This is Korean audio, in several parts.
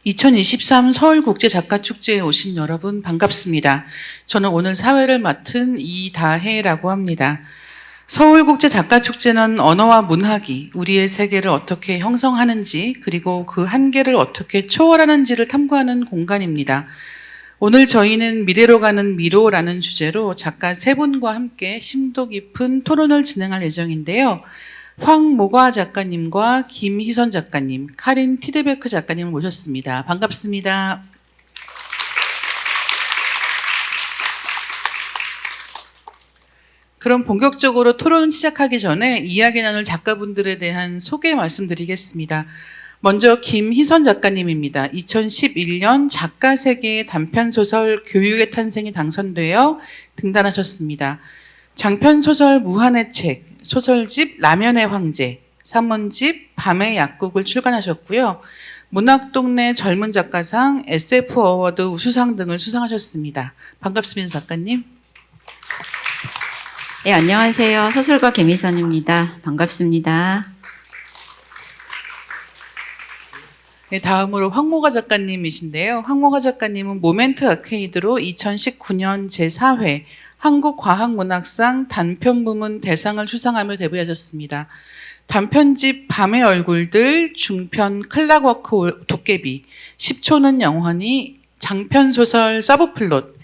2023 서울국제작가축제에 오신 여러분 반갑습니다. 저는 오늘 사회를 맡은 이다혜라고 합니다. 서울국제작가축제는 언어와 문학이 우리의 세계를 어떻게 형성하는지 그리고 그 한계를 어떻게 초월하는지를 탐구하는 공간입니다. 오늘 저희는 미래로 가는 미로라는 주제로 작가 세 분과 함께 심도 깊은 토론을 진행할 예정인데요. 황모가 작가님과 김희선 작가님, 카린 티데베크 작가님을 모셨습니다. 반갑습니다. 그럼 본격적으로 토론 시작하기 전에 이야기 나눌 작가분들에 대한 소개 말씀드리겠습니다. 먼저 김희선 작가님입니다. 2011년 작가세계의 단편소설 교육의 탄생이 당선되어 등단하셨습니다. 장편소설 무한의 책, 소설집 라면의 황제, 산문집 밤의 약국을 출간하셨고요. 문학동네 젊은 작가상, SF 어워드 우수상 등을 수상하셨습니다. 반갑습니다, 작가님. 네, 안녕하세요. 소설가 김희선입니다. 반갑습니다. 네, 다음으로 황모가 작가님이신데요. 황모가 작가님은 모멘트 아케이드로 2019년 제4회 한국과학문학상 단편부문 대상을 수상하며 데뷔하셨습니다. 단편집 밤의 얼굴들, 중편 클락워크 도깨비, 10초는 영원히, 장편소설 서브플롯,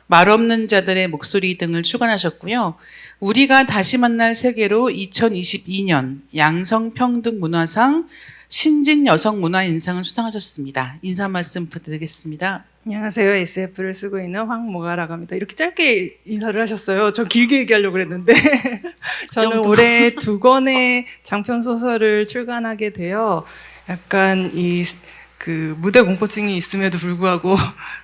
말없는 자들의 목소리 등을 출간하셨고요. 우리가 다시 만날 세계로 2022년 양성평등문화상 신진여성문화인상을 수상하셨습니다. 인사 말씀 부탁드리겠습니다. 안녕하세요. SF를 쓰고 있는 황모가라고 합니다. 이렇게 짧게 인사를 하셨어요. 저 길게 얘기하려고 그랬는데 저는 올해 2권의 장편 소설을 출간하게 되어 약간 그 무대 공포증이 있음에도 불구하고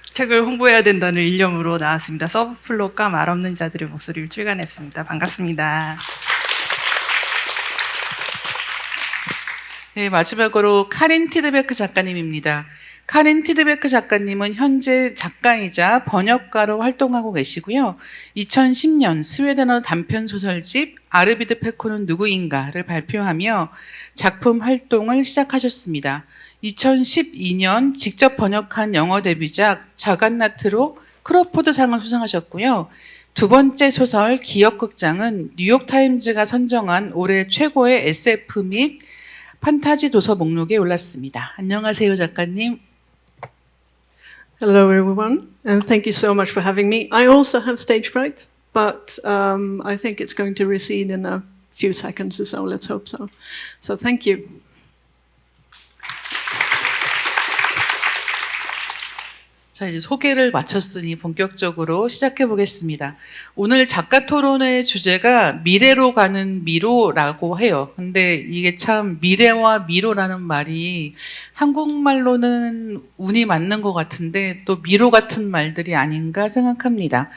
책을 홍보해야 된다는 일념으로 나왔습니다. 서브플롯과 말없는 자들의 목소리를 출간했습니다. 반갑습니다. 네, 마지막으로 카린 티데베크 작가님입니다. 카린 티데베크 작가님은 현재 작가이자 번역가로 활동하고 계시고요. 2010년 스웨덴어 단편 소설집 아르비드 페코는 누구인가를 발표하며 작품 활동을 시작하셨습니다. 2012년 직접 번역한 영어 데뷔작 자간나트로 크로포드상을 수상하셨고요. 두 번째 소설 기억극장은 뉴욕타임즈가 선정한 올해 최고의 SF 및 판타지 도서 목록에 올랐습니다. 안녕하세요, 작가님. Hello, everyone, and thank you so much for having me. I also have stage fright, but I think it's going to recede in a few seconds or so. Let's hope so. So thank you. 자, 이제 소개를 마쳤으니 본격적으로 시작해 보겠습니다. 오늘 작가 토론의 주제가 미래로 가는 미로라고 해요. 근데 이게 참 미래와 미로라는 말이 한국말로는 운이 맞는 것 같은데 또 미로 같은 말들이 아닌가 생각합니다.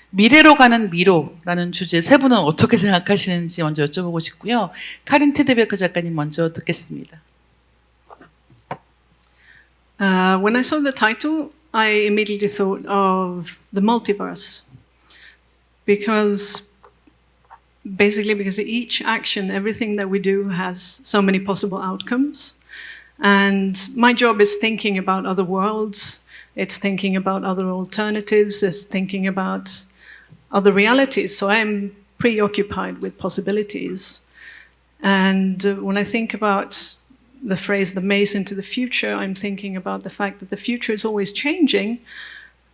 미래로 가는 미로라는 주제 세 분은 어떻게 생각하시는지 먼저 여쭤보고 싶고요. 카린 티데베크 작가님 먼저 듣겠습니다. When I saw the title, I immediately thought of the multiverse, because each action, everything that we do has so many possible outcomes. And my job is thinking about other worlds, it's thinking about other alternatives, it's thinking about other realities. So I'm preoccupied with possibilities. And when I think about the phrase, the maze into the future, I'm thinking about the fact that the future is always changing,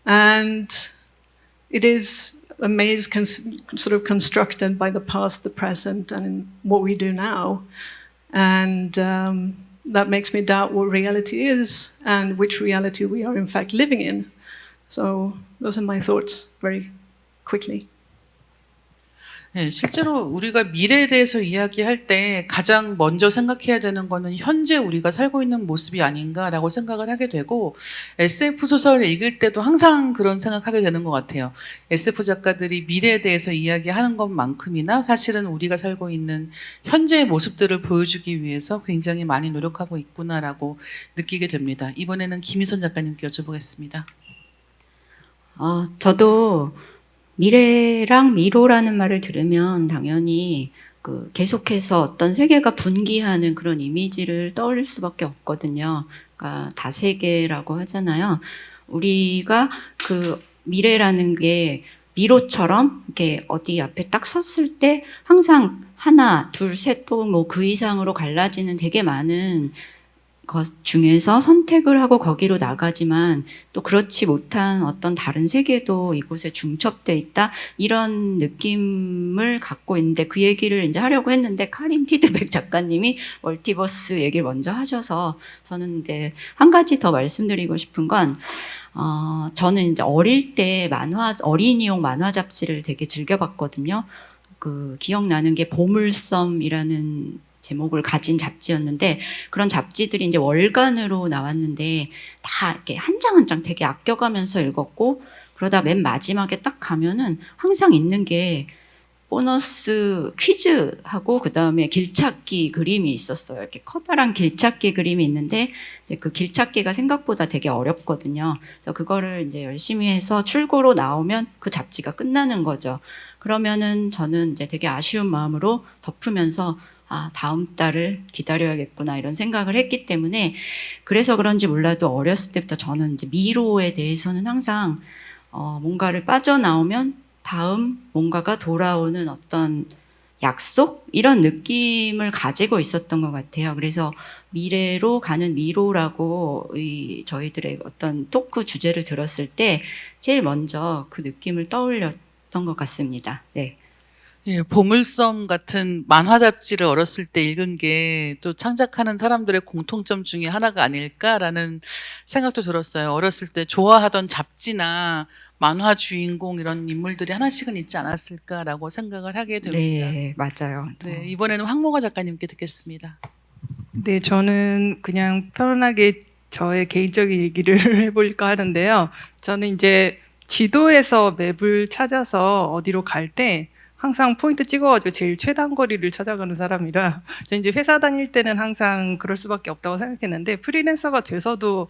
and it is a maze sort of constructed by the past, the present, and what we do now. And that makes me doubt what reality is and which reality we are in fact living in. So those are my thoughts very quickly. 네, 실제로 우리가 미래에 대해서 이야기할 때 가장 먼저 생각해야 되는 거는 현재 우리가 살고 있는 모습이 아닌가라고 생각을 하게 되고, SF 소설을 읽을 때도 항상 그런 생각하게 되는 것 같아요. SF 작가들이 미래에 대해서 이야기하는 것만큼이나 사실은 우리가 살고 있는 현재의 모습들을 보여주기 위해서 굉장히 많이 노력하고 있구나라고 느끼게 됩니다. 이번에는 김희선 작가님께 여쭤보겠습니다. 저도 미래랑 미로라는 말을 들으면 당연히 계속해서 어떤 세계가 분기하는 그런 이미지를 떠올릴 수밖에 없거든요. 그러니까 다세계라고 하잖아요. 우리가 그 미래라는 게 미로처럼 이렇게 어디 앞에 딱 섰을 때 항상 하나, 둘, 셋 또는 뭐 그 이상으로 갈라지는 되게 많은 것 중에서 선택을 하고 거기로 나가지만 또 그렇지 못한 어떤 다른 세계도 이곳에 중첩돼 있다 이런 느낌을 갖고 있는데 그 얘기를 이제 하려고 했는데 카린 티드백 작가님이 멀티버스 얘기를 먼저 하셔서 저는 이제 한 가지 더 말씀드리고 싶은 건 저는 이제 어릴 때 어린이용 만화 잡지를 되게 즐겨봤거든요. 그 기억나는 게 보물섬이라는 제목을 가진 잡지였는데 그런 잡지들이 이제 월간으로 나왔는데 다 이렇게 한 장 한 장 되게 아껴가면서 읽었고 그러다 맨 마지막에 딱 가면은 항상 있는 게 보너스 퀴즈하고 그 다음에 길찾기 그림이 있었어요. 이렇게 커다란 길찾기 그림이 있는데 이제 그 길찾기가 생각보다 되게 어렵거든요. 그래서 그거를 이제 열심히 해서 출고로 나오면 그 잡지가 끝나는 거죠. 그러면은 저는 이제 되게 아쉬운 마음으로 덮으면서 다음 달을 기다려야겠구나 이런 생각을 했기 때문에 그래서 그런지 몰라도 어렸을 때부터 저는 이제 미로에 대해서는 항상 뭔가를 빠져나오면 다음 뭔가가 돌아오는 어떤 약속 이런 느낌을 가지고 있었던 것 같아요. 그래서 미래로 가는 미로라고 저희들의 어떤 토크 주제를 들었을 때 제일 먼저 그 느낌을 떠올렸던 것 같습니다. 네. 예, 보물섬 같은 만화 잡지를 어렸을 때 읽은 게 또 창작하는 사람들의 공통점 중에 하나가 아닐까라는 생각도 들었어요. 어렸을 때 좋아하던 잡지나 만화 주인공 이런 인물들이 하나씩은 있지 않았을까라고 생각을 하게 됩니다. 네, 맞아요. 네, 이번에는 황모가 작가님께 듣겠습니다. 네, 저는 그냥 편안하게 저의 개인적인 얘기를 해볼까 하는데요. 저는 이제 지도에서 맵을 찾아서 어디로 갈 때 항상 포인트 찍어가지고 제일 최단거리를 찾아가는 사람이라 저 이제 회사 다닐 때는 항상 그럴 수밖에 없다고 생각했는데 프리랜서가 돼서도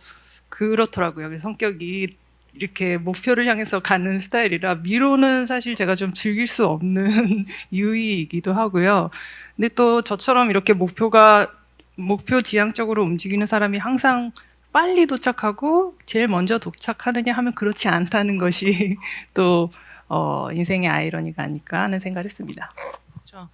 그렇더라고요. 그래서 성격이 이렇게 목표를 향해서 가는 스타일이라 미로는 사실 제가 좀 즐길 수 없는 이유이기도 하고요. 근데 또 저처럼 이렇게 목표 지향적으로 움직이는 사람이 항상 빨리 도착하고 제일 먼저 도착하느냐 하면 그렇지 않다는 것이 또 인생의 아이러니가 아닐까 하는 생각을 했습니다. 그렇죠.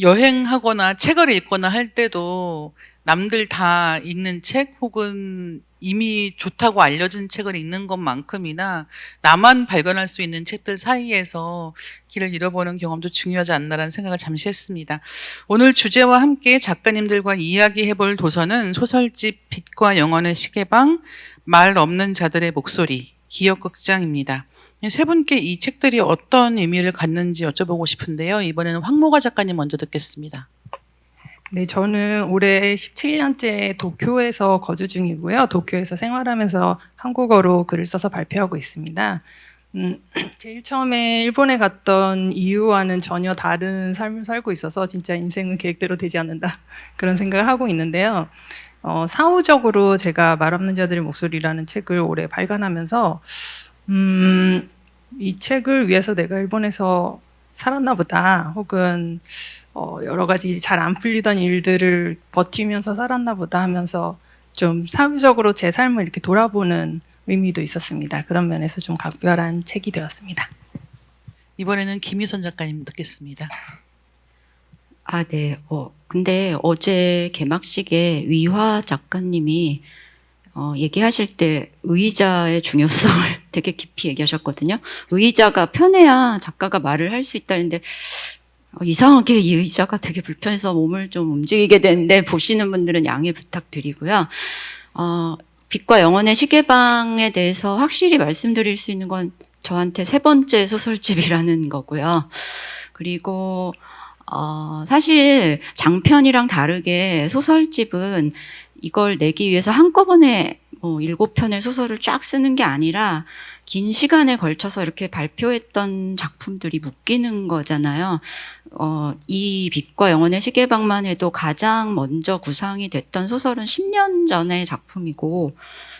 여행하거나 책을 읽거나 할 때도 남들 다 읽는 책 혹은 이미 좋다고 알려진 책을 읽는 것만큼이나 나만 발견할 수 있는 책들 사이에서 길을 잃어보는 경험도 중요하지 않나라는 생각을 잠시 했습니다. 오늘 주제와 함께 작가님들과 이야기해볼 도서는 소설집 빛과 영혼의 시계방, 말 없는 자들의 목소리, 기억극장입니다. 세 분께 이 책들이 어떤 의미를 갖는지 여쭤보고 싶은데요. 이번에는 황모가 작가님 먼저 듣겠습니다. 네, 저는 올해 17년째 도쿄에서 거주 중이고요. 도쿄에서 생활하면서 한국어로 글을 써서 발표하고 있습니다. 제일 처음에 일본에 갔던 이유와는 전혀 다른 삶을 살고 있어서 진짜 인생은 계획대로 되지 않는다 그런 생각을 하고 있는데요. 사후적으로 제가 말 없는 자들의 목소리라는 책을 올해 발간하면서 이 책을 위해서 내가 일본에서 살았나 보다 혹은 여러 가지 잘 안 풀리던 일들을 버티면서 살았나 보다 하면서 좀 사후적으로 제 삶을 이렇게 돌아보는 의미도 있었습니다. 그런 면에서 좀 각별한 책이 되었습니다. 이번에는 김희선 작가님 듣겠습니다. 네. 근데 어제 개막식에 위화 작가님이 얘기하실 때 의자의 중요성을 되게 깊이 얘기하셨거든요. 의자가 편해야 작가가 말을 할 수 있다는데 이상하게 이 의자가 되게 불편해서 몸을 좀 움직이게 되는데 보시는 분들은 양해 부탁드리고요. 빛과 영혼의 시계방에 대해서 확실히 말씀드릴 수 있는 건 저한테 세 번째 소설집이라는 거고요. 그리고 사실 장편이랑 다르게 소설집은 이걸 내기 위해서 한꺼번에 7편의 소설을 쫙 쓰는 게 아니라 긴 시간에 걸쳐서 이렇게 발표했던 작품들이 묶이는 거잖아요. 이 빛과 영혼의 시계방만 해도 가장 먼저 구상이 됐던 소설은 10년 전의 작품이고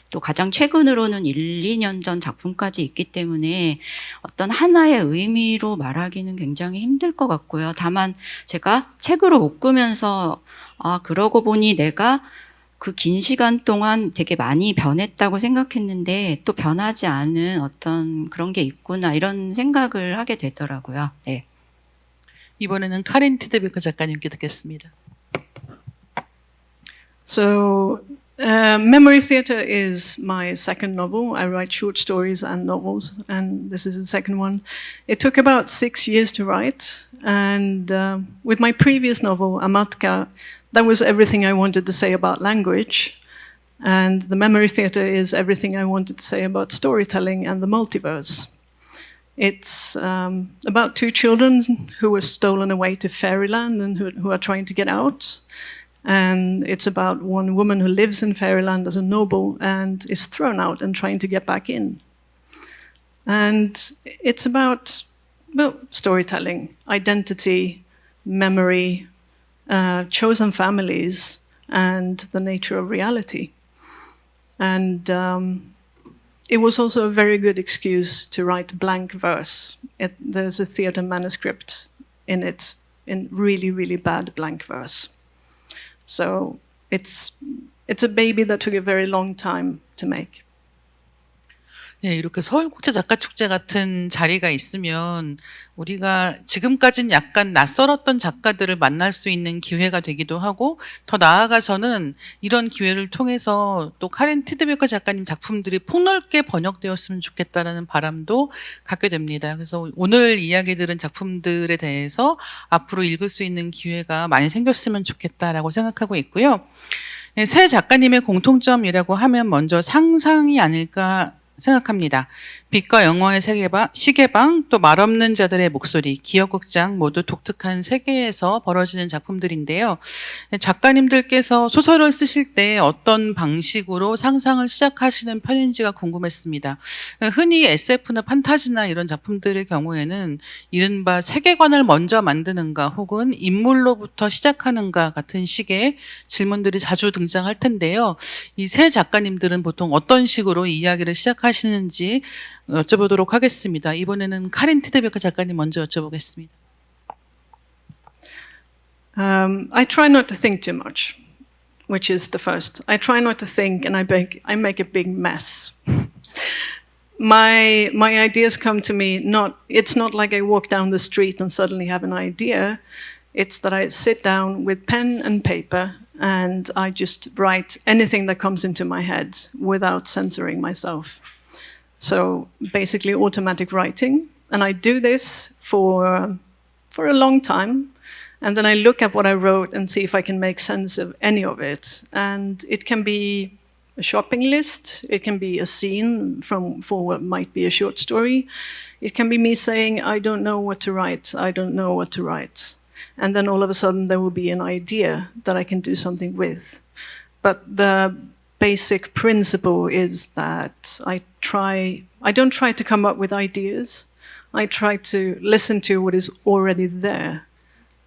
또 가장 최근으로는 1, 2년 전 작품까지 있기 때문에 어떤 하나의 의미로 말하기는 굉장히 힘들 것 같고요. 다만 제가 책으로 묶으면서 그러고 보니 내가 그 긴 시간 동안 되게 많이 변했다고 생각했는데 또 변하지 않은 어떤 그런 게 있구나 이런 생각을 하게 되더라고요. 네. 이번에는 카린 티데베커 작가님께 듣겠습니다. So, Memory Theatre is my second novel. I write short stories and novels, and this is the second one. It took about 6 years to write, and with my previous novel, Amatka, that was everything I wanted to say about language, and the Memory Theatre is everything I wanted to say about storytelling and the multiverse. It's about two children who were stolen away to fairyland and who are trying to get out. And it's about one woman who lives in fairyland as a noble and is thrown out and trying to get back in. And it's about, well, storytelling, identity, memory, chosen families, and the nature of reality. And it was also a very good excuse to write blank verse. There's a theatre manuscript in it, in really, really bad blank verse. So it's a baby that took a very long time to make. 네, 이렇게 서울국제작가축제 같은 자리가 있으면 우리가 지금까지는 약간 낯설었던 작가들을 만날 수 있는 기회가 되기도 하고, 더 나아가서는 이런 기회를 통해서 또 카린 티데베커 작가님 작품들이 폭넓게 번역되었으면 좋겠다라는 바람도 갖게 됩니다. 그래서 오늘 이야기 들은 작품들에 대해서 앞으로 읽을 수 있는 기회가 많이 생겼으면 좋겠다라고 생각하고 있고요. 네, 새 작가님의 공통점이라고 하면 먼저 상상이 아닐까 생각합니다. 빛과 영원의 시계방, 또 말없는 자들의 목소리, 기억극장 모두 독특한 세계에서 벌어지는 작품들인데요. 작가님들께서 소설을 쓰실 때 어떤 방식으로 상상을 시작하시는 편인지가 궁금했습니다. 흔히 SF나 판타지나 이런 작품들의 경우에는 이른바 세계관을 먼저 만드는가 혹은 인물로부터 시작하는가 같은 식의 질문들이 자주 등장할 텐데요. 이 세 작가님들은 보통 어떤 식으로 이야기를 시작하시는지 여쭤보도록 하겠습니다. 이번에는 카린 티데베커 작가님 먼저 여쭤보겠습니다. I try not to think too much, which is the first. I try not to think, and I make a big mess. My ideas come to me it's not like I walk down the street and suddenly have an idea. It's that I sit down with pen and paper and I just write anything that comes into my head without censoring myself. So basically automatic writing. And I do this for a long time. And then I look at what I wrote and see if I can make sense of any of it. And it can be a shopping list. It can be a scene for what might be a short story. It can be me saying, I don't know what to write. I don't know what to write. And then all of a sudden there will be an idea that I can do something with. But the basic principle is that I don't try to come up with ideas. I try to listen to what is already there.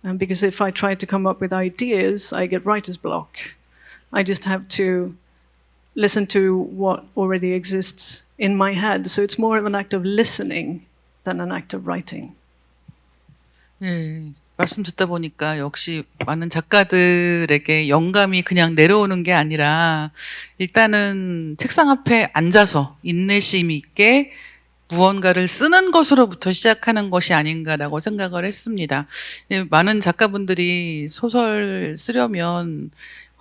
And because if I try to come up with ideas, I get writer's block. I just have to listen to what already exists in my head. So it's more of an act of listening than an act of writing. 네, 말씀 듣다 보니까 역시 많은 작가들에게 영감이 그냥 내려오는 게 아니라 일단은 책상 앞에 앉아서 인내심 있게 무언가를 쓰는 것으로부터 시작하는 것이 아닌가라고 생각을 했습니다. 많은 작가분들이 소설 쓰려면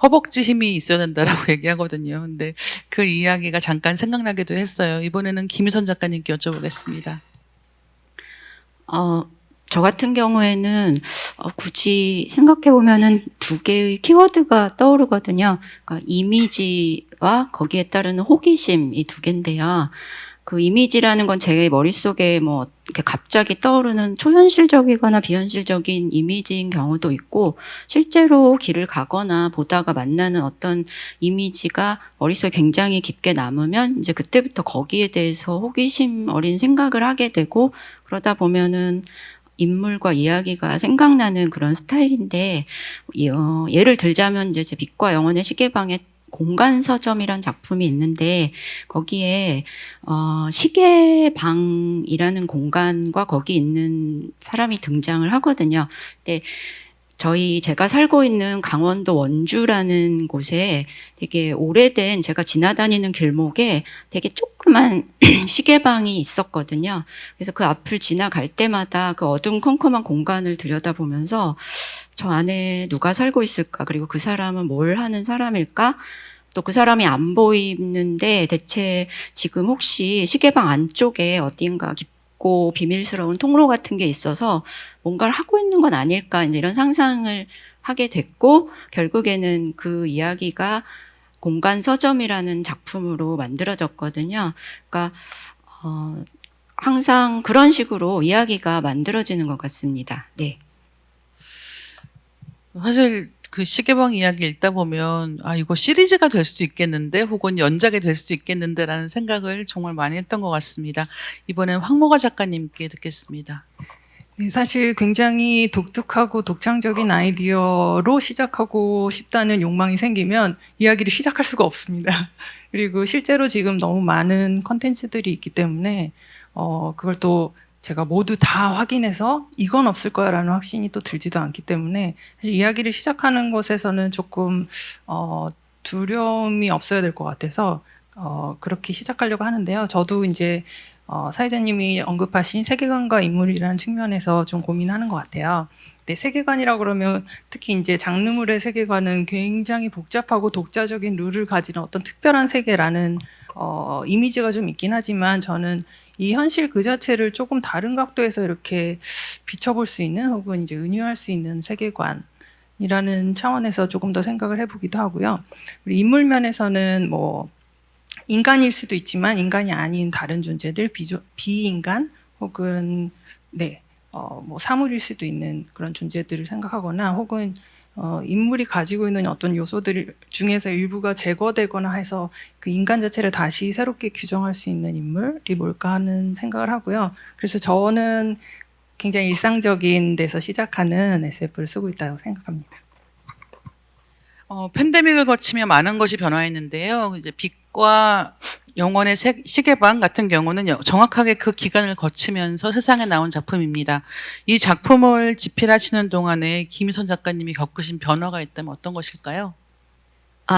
허벅지 힘이 있어야 된다라고 얘기하거든요. 근데 그 이야기가 잠깐 생각나기도 했어요. 이번에는 김희선 작가님께 여쭤보겠습니다. 저 같은 경우에는 굳이 생각해보면은 두 개의 키워드가 떠오르거든요. 그러니까 이미지와 거기에 따르는 호기심, 이 두 개인데요. 그 이미지라는 건 제 머릿속에 뭐 이렇게 갑자기 떠오르는 초현실적이거나 비현실적인 이미지인 경우도 있고, 실제로 길을 가거나 보다가 만나는 어떤 이미지가 머릿속에 굉장히 깊게 남으면 이제 그때부터 거기에 대해서 호기심 어린 생각을 하게 되고, 그러다 보면은 인물과 이야기가 생각나는 그런 스타일인데, 예를 들자면 이제 제 빛과 영원의 시계방에 공간서점이란 작품이 있는데, 거기에 시계방이라는 공간과 거기 있는 사람이 등장을 하거든요. 근데 제가 살고 있는 강원도 원주라는 곳에 되게 오래된 제가 지나다니는 길목에 되게 조그만 시계방이 있었거든요. 그래서 그 앞을 지나갈 때마다 그 어둠컴컴한 공간을 들여다보면서 저 안에 누가 살고 있을까? 그리고 그 사람은 뭘 하는 사람일까? 또 그 사람이 안 보이는데 대체 지금 혹시 시계방 안쪽에 어딘가 깊고 비밀스러운 통로 같은 게 있어서 뭔가를 하고 있는 건 아닐까 이제 이런 상상을 하게 됐고 결국에는 그 이야기가 공간 서점이라는 작품으로 만들어졌거든요. 그러니까 항상 그런 식으로 이야기가 만들어지는 것 같습니다. 네. 사실 그 시계방 이야기 읽다 보면 아 이거 시리즈가 될 수도 있겠는데 혹은 연작이 될 수도 있겠는데라는 생각을 정말 많이 했던 것 같습니다. 이번엔 황모가 작가님께 듣겠습니다. 네, 사실 굉장히 독특하고 독창적인 아이디어로 시작하고 싶다는 욕망이 생기면 이야기를 시작할 수가 없습니다. 그리고 실제로 지금 너무 많은 컨텐츠들이 있기 때문에 그걸 또 제가 모두 다 확인해서 이건 없을 거야라는 확신이 또 들지도 않기 때문에 사실 이야기를 시작하는 것에서는 조금 두려움이 없어야 될 것 같아서 그렇게 시작하려고 하는데요. 저도 이제 사회자님이 언급하신 세계관과 인물이라는 측면에서 좀 고민하는 것 같아요. 근데 세계관이라고 그러면 특히 이제 장르물의 세계관은 굉장히 복잡하고 독자적인 룰을 가지는 어떤 특별한 세계라는 이미지가 좀 있긴 하지만 저는 이 현실 그 자체를 조금 다른 각도에서 이렇게 비춰볼 수 있는 혹은 이제 은유할 수 있는 세계관이라는 차원에서 조금 더 생각을 해보기도 하고요. 그리고 인물 면에서는 뭐 인간일 수도 있지만 인간이 아닌 다른 존재들, 비인간 혹은 뭐 사물일 수도 있는 그런 존재들을 생각하거나 혹은 인물이 가지고 있는 어떤 요소들 중에서 일부가 제거되거나 해서 그 인간 자체를 다시 새롭게 규정할 수 있는 인물이 뭘까 하는 생각을 하고요. 그래서 저는 굉장히 일상적인 데서 시작하는 SF를 쓰고 있다고 생각합니다. 팬데믹을 거치며 많은 것이 변화했는데요. 이제 빛과 영원의 시계방 같은 경우는 정확하게 그 기간을 거치면서 세상에 나온 작품입니다. 이 작품을 집필하시는 동안에 김희선 작가님이 겪으신 변화가 있다면 어떤 것일까요?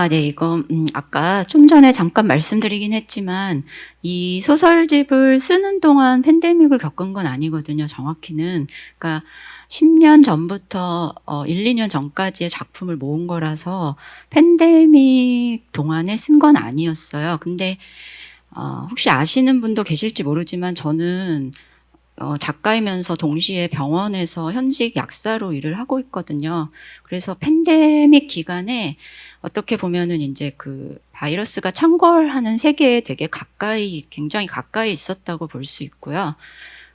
네, 이거, 아까 좀 전에 잠깐 말씀드리긴 했지만, 이 소설집을 쓰는 동안 팬데믹을 겪은 건 아니거든요, 정확히는. 그러니까, 10년 전부터, 1, 2년 전까지의 작품을 모은 거라서, 팬데믹 동안에 쓴 건 아니었어요. 근데, 혹시 아시는 분도 계실지 모르지만, 저는, 작가이면서 동시에 병원에서 현직 약사로 일을 하고 있거든요. 그래서 팬데믹 기간에 어떻게 보면은 이제 그 바이러스가 창궐하는 세계에 되게 굉장히 가까이 있었다고 볼 수 있고요.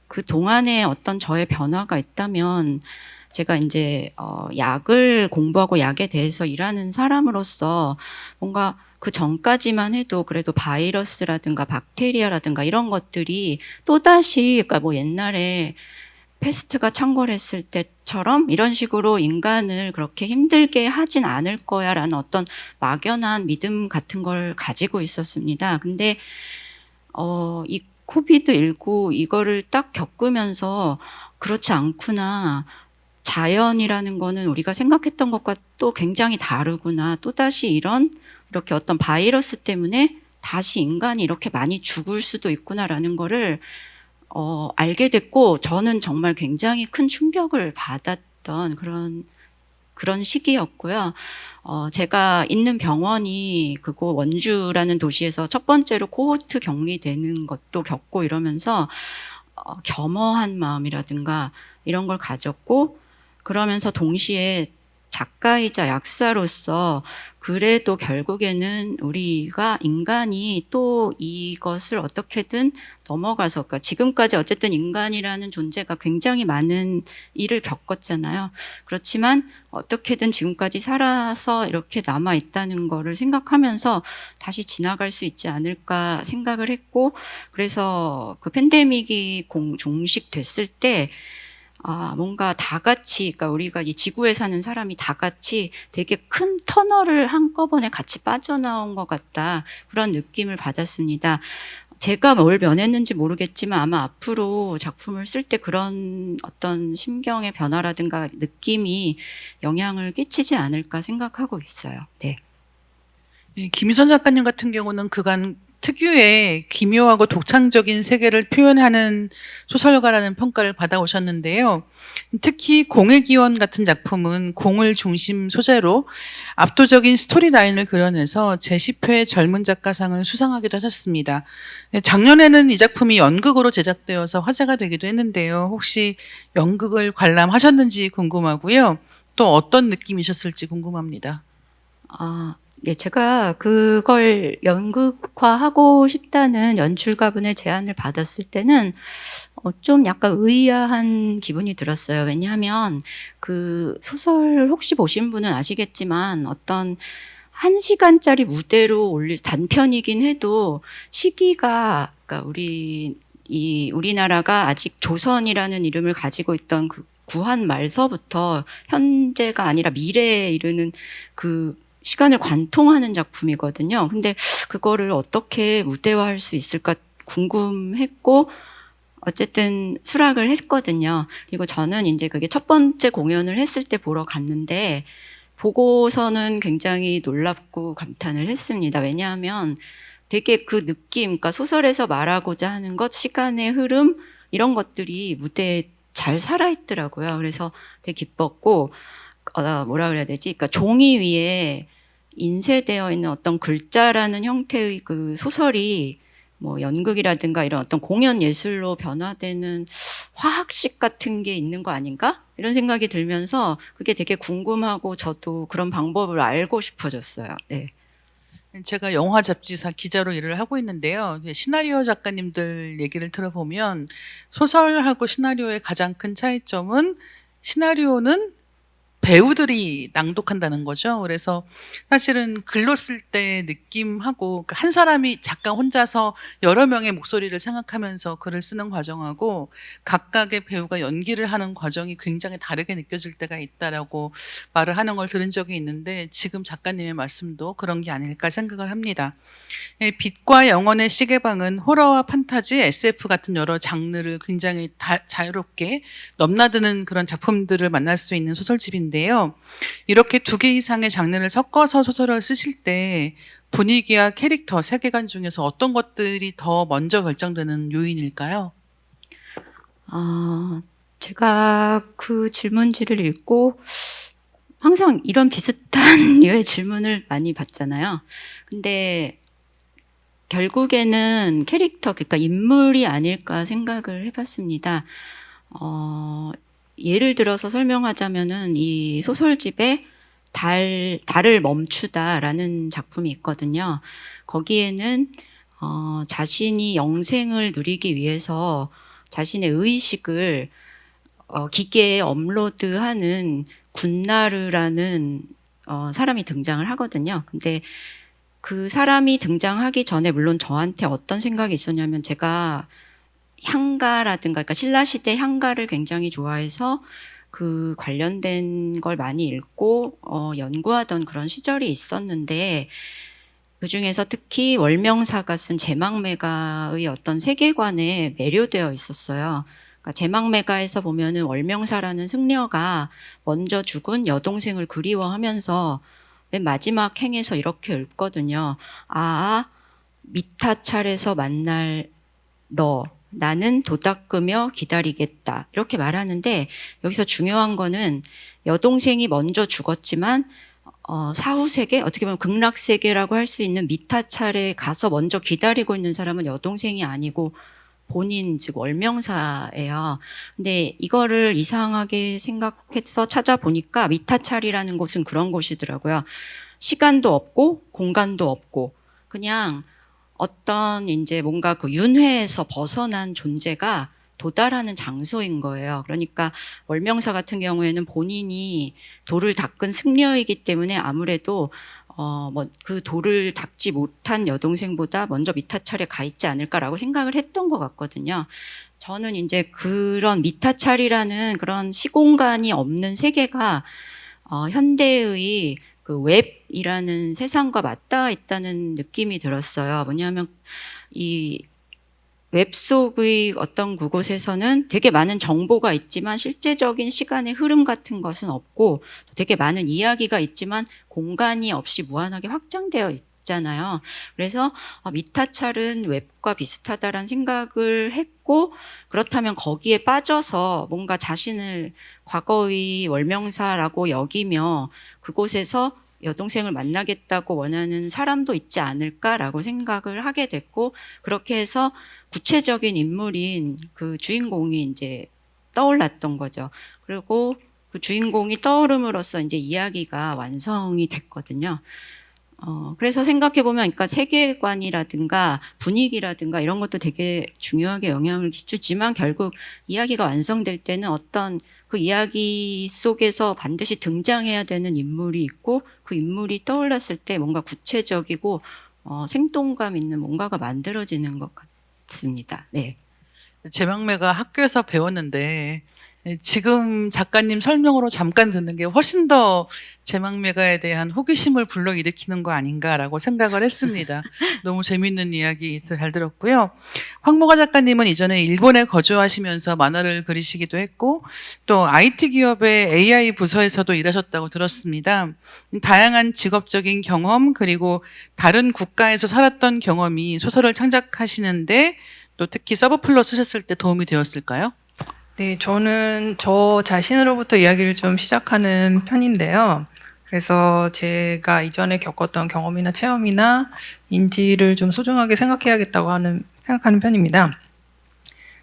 그 동안에 어떤 저의 변화가 있다면 제가 이제 약을 공부하고 약에 대해서 일하는 사람으로서 뭔가 그 전까지만 해도 그래도 바이러스라든가 박테리아라든가 이런 것들이 또다시 그러니까 뭐 옛날에 패스트가 창궐했을 때처럼 이런 식으로 인간을 그렇게 힘들게 하진 않을 거야라는 어떤 막연한 믿음 같은 걸 가지고 있었습니다. 근데 이 코비드19 이거를 딱 겪으면서 그렇지 않구나. 자연이라는 거는 우리가 생각했던 것과 또 굉장히 다르구나. 또다시 이렇게 어떤 바이러스 때문에 다시 인간이 이렇게 많이 죽을 수도 있구나라는 거를 알게 됐고 저는 정말 굉장히 큰 충격을 받았던 그런 시기였고요. 제가 있는 병원이 그곳 원주라는 도시에서 첫 번째로 코호트 격리되는 것도 겪고 이러면서 겸허한 마음이라든가 이런 걸 가졌고 그러면서 동시에 작가이자 약사로서 그래도 결국에는 우리가 인간이 또 이것을 어떻게든 넘어가서 그러니까 지금까지 어쨌든 인간이라는 존재가 굉장히 많은 일을 겪었잖아요. 그렇지만 어떻게든 지금까지 살아서 이렇게 남아 있다는 거를 생각하면서 다시 지나갈 수 있지 않을까 생각을 했고 그래서 그 팬데믹이 종식됐을 때 뭔가 다 같이, 그러니까 우리가 이 지구에 사는 사람이 다 같이 되게 큰 터널을 한꺼번에 같이 빠져나온 것 같다. 그런 느낌을 받았습니다. 제가 뭘 변했는지 모르겠지만 아마 앞으로 작품을 쓸 때 그런 어떤 심경의 변화라든가 느낌이 영향을 끼치지 않을까 생각하고 있어요. 네. 김희선 작가님 같은 경우는 그간 특유의 기묘하고 독창적인 세계를 표현하는 소설가라는 평가를 받아오셨는데요. 특히 공의 기원 같은 작품은 공을 중심 소재로 압도적인 스토리라인을 그려내서 제10회 젊은 작가상을 수상하기도 하셨습니다. 작년에는 이 작품이 연극으로 제작되어서 화제가 되기도 했는데요. 혹시 연극을 관람하셨는지 궁금하고요. 또 어떤 느낌이셨을지 궁금합니다. 네, 제가 그걸 연극화하고 싶다는 연출가분의 제안을 받았을 때는 좀 약간 의아한 기분이 들었어요. 왜냐하면 그 소설 혹시 보신 분은 아시겠지만 어떤 1시간짜리 무대로 올릴 단편이긴 해도 시기가 그러니까 우리나라가 아직 조선이라는 이름을 가지고 있던 그 구한 말서부터 현재가 아니라 미래에 이르는 그 시간을 관통하는 작품이거든요. 근데 그거를 어떻게 무대화할 수 있을까 궁금했고 어쨌든 수락을 했거든요. 그리고 저는 이제 그게 첫 번째 공연을 했을 때 보러 갔는데 보고서는 굉장히 놀랍고 감탄을 했습니다. 왜냐하면 되게 그 느낌, 그러니까 소설에서 말하고자 하는 것, 시간의 흐름 이런 것들이 무대에 잘 살아있더라고요. 그래서 되게 기뻤고 뭐라 그래야 되지? 그러니까 종이 위에 인쇄되어 있는 어떤 글자라는 형태의 그 소설이 뭐 연극이라든가 이런 어떤 공연 예술로 변화되는 화학식 같은 게 있는 거 아닌가? 이런 생각이 들면서 그게 되게 궁금하고 저도 그런 방법을 알고 싶어졌어요. 네. 제가 영화 잡지사 기자로 일을 하고 있는데요. 시나리오 작가님들 얘기를 들어보면 소설하고 시나리오의 가장 큰 차이점은 시나리오는 배우들이 낭독한다는 거죠. 그래서 사실은 글로 쓸 때 느낌하고 한 사람이 작가 혼자서 여러 명의 목소리를 생각하면서 글을 쓰는 과정하고 각각의 배우가 연기를 하는 과정이 굉장히 다르게 느껴질 때가 있다라고 말을 하는 걸 들은 적이 있는데 지금 작가님의 말씀도 그런 게 아닐까 생각을 합니다. 빛과 영혼의 시계방은 호러와 판타지, SF 같은 여러 장르를 굉장히 자유롭게 넘나드는 그런 작품들을 만날 수 있는 소설집인데요. 이렇게 2개 이상의 장르를 섞어서 소설을 쓰실 때 분위기와 캐릭터, 세계관 중에서 어떤 것들이 더 먼저 결정되는 요인일까요? 제가 그 질문지를 읽고 항상 이런 비슷한 류의 질문을 많이 받잖아요. 근데 결국에는 캐릭터, 그러니까 인물이 아닐까 생각을 해봤습니다. 예를 들어서 설명하자면은 이 소설집에 달을 멈추다라는 작품이 있거든요. 거기에는 자신이 영생을 누리기 위해서 자신의 의식을 기계에 업로드하는 군나르라는 사람이 등장을 하거든요. 근데 그 사람이 등장하기 전에 물론 저한테 어떤 생각이 있었냐면 제가 향가라든가 그러니까 신라시대 향가를 굉장히 좋아해서 그 관련된 걸 많이 읽고 연구하던 그런 시절이 있었는데 그중에서 특히 월명사가 쓴 제망매가의 어떤 세계관에 매료되어 있었어요. 그러니까 제망매가에서 보면은 월명사라는 승려가 먼저 죽은 여동생을 그리워하면서 맨 마지막 행에서 이렇게 읊거든요. 미타찰에서 만날 너 나는 도닦으며 기다리겠다 이렇게 말하는데 여기서 중요한 거는 여동생이 먼저 죽었지만 사후세계 어떻게 보면 극락세계라고 할 수 있는 미타찰에 가서 먼저 기다리고 있는 사람은 여동생이 아니고 본인 즉 월명사예요. 근데 이거를 이상하게 생각해서 찾아보니까 미타찰이라는 곳은 그런 곳이더라고요. 시간도 없고 공간도 없고 그냥 어떤 이제 뭔가 그 윤회에서 벗어난 존재가 도달하는 장소인 거예요. 그러니까 월명사 같은 경우에는 본인이 돌을 닦은 승려이기 때문에 아무래도 그 돌을 닦지 못한 여동생보다 먼저 미타찰에 가 있지 않을까라고 생각을 했던 것 같거든요. 저는 이제 그런 미타찰이라는 그런 시공간이 없는 세계가 현대의 그 웹이라는 세상과 맞닿아 있다는 느낌이 들었어요. 뭐냐면 이 웹 속의 어떤 그곳에서는 되게 많은 정보가 있지만 실제적인 시간의 흐름 같은 것은 없고 되게 많은 이야기가 있지만 공간이 없이 무한하게 확장되어 있잖아요. 그래서 미타찰은 웹과 비슷하다라는 생각을 했고 그렇다면 거기에 빠져서 뭔가 자신을 과거의 월명사라고 여기며 그곳에서 여동생을 만나겠다고 원하는 사람도 있지 않을까라고 생각을 하게 됐고 그렇게 해서 구체적인 인물인 그 주인공이 이제 떠올랐던 거죠. 그리고 그 주인공이 떠오름으로써 이제 이야기가 완성이 됐거든요. 그래서 생각해보면, 그러니까 세계관이라든가 분위기라든가 이런 것도 되게 중요하게 영향을 끼치지만 결국 이야기가 완성될 때는 어떤 그 이야기 속에서 반드시 등장해야 되는 인물이 있고 그 인물이 떠올랐을 때 뭔가 구체적이고 생동감 있는 뭔가가 만들어지는 것 같습니다. 네. 제망매가 학교에서 배웠는데 지금 작가님 설명으로 잠깐 듣는 게 훨씬 더 제망매가에 대한 호기심을 불러일으키는 거 아닌가라고 생각을 했습니다. 너무 재밌는 이야기 잘 들었고요. 황모가 작가님은 이전에 일본에 거주하시면서 만화를 그리시기도 했고 또 IT 기업의 AI 부서에서도 일하셨다고 들었습니다. 다양한 직업적인 경험 그리고 다른 국가에서 살았던 경험이 소설을 창작하시는데 또 특히 서브플롯 쓰셨을 때 도움이 되었을까요? 네, 저는 저 자신으로부터 이야기를 좀 시작하는 편인데요. 그래서 제가 이전에 겪었던 경험이나 체험이나 인지를 좀 소중하게 생각하는 편입니다.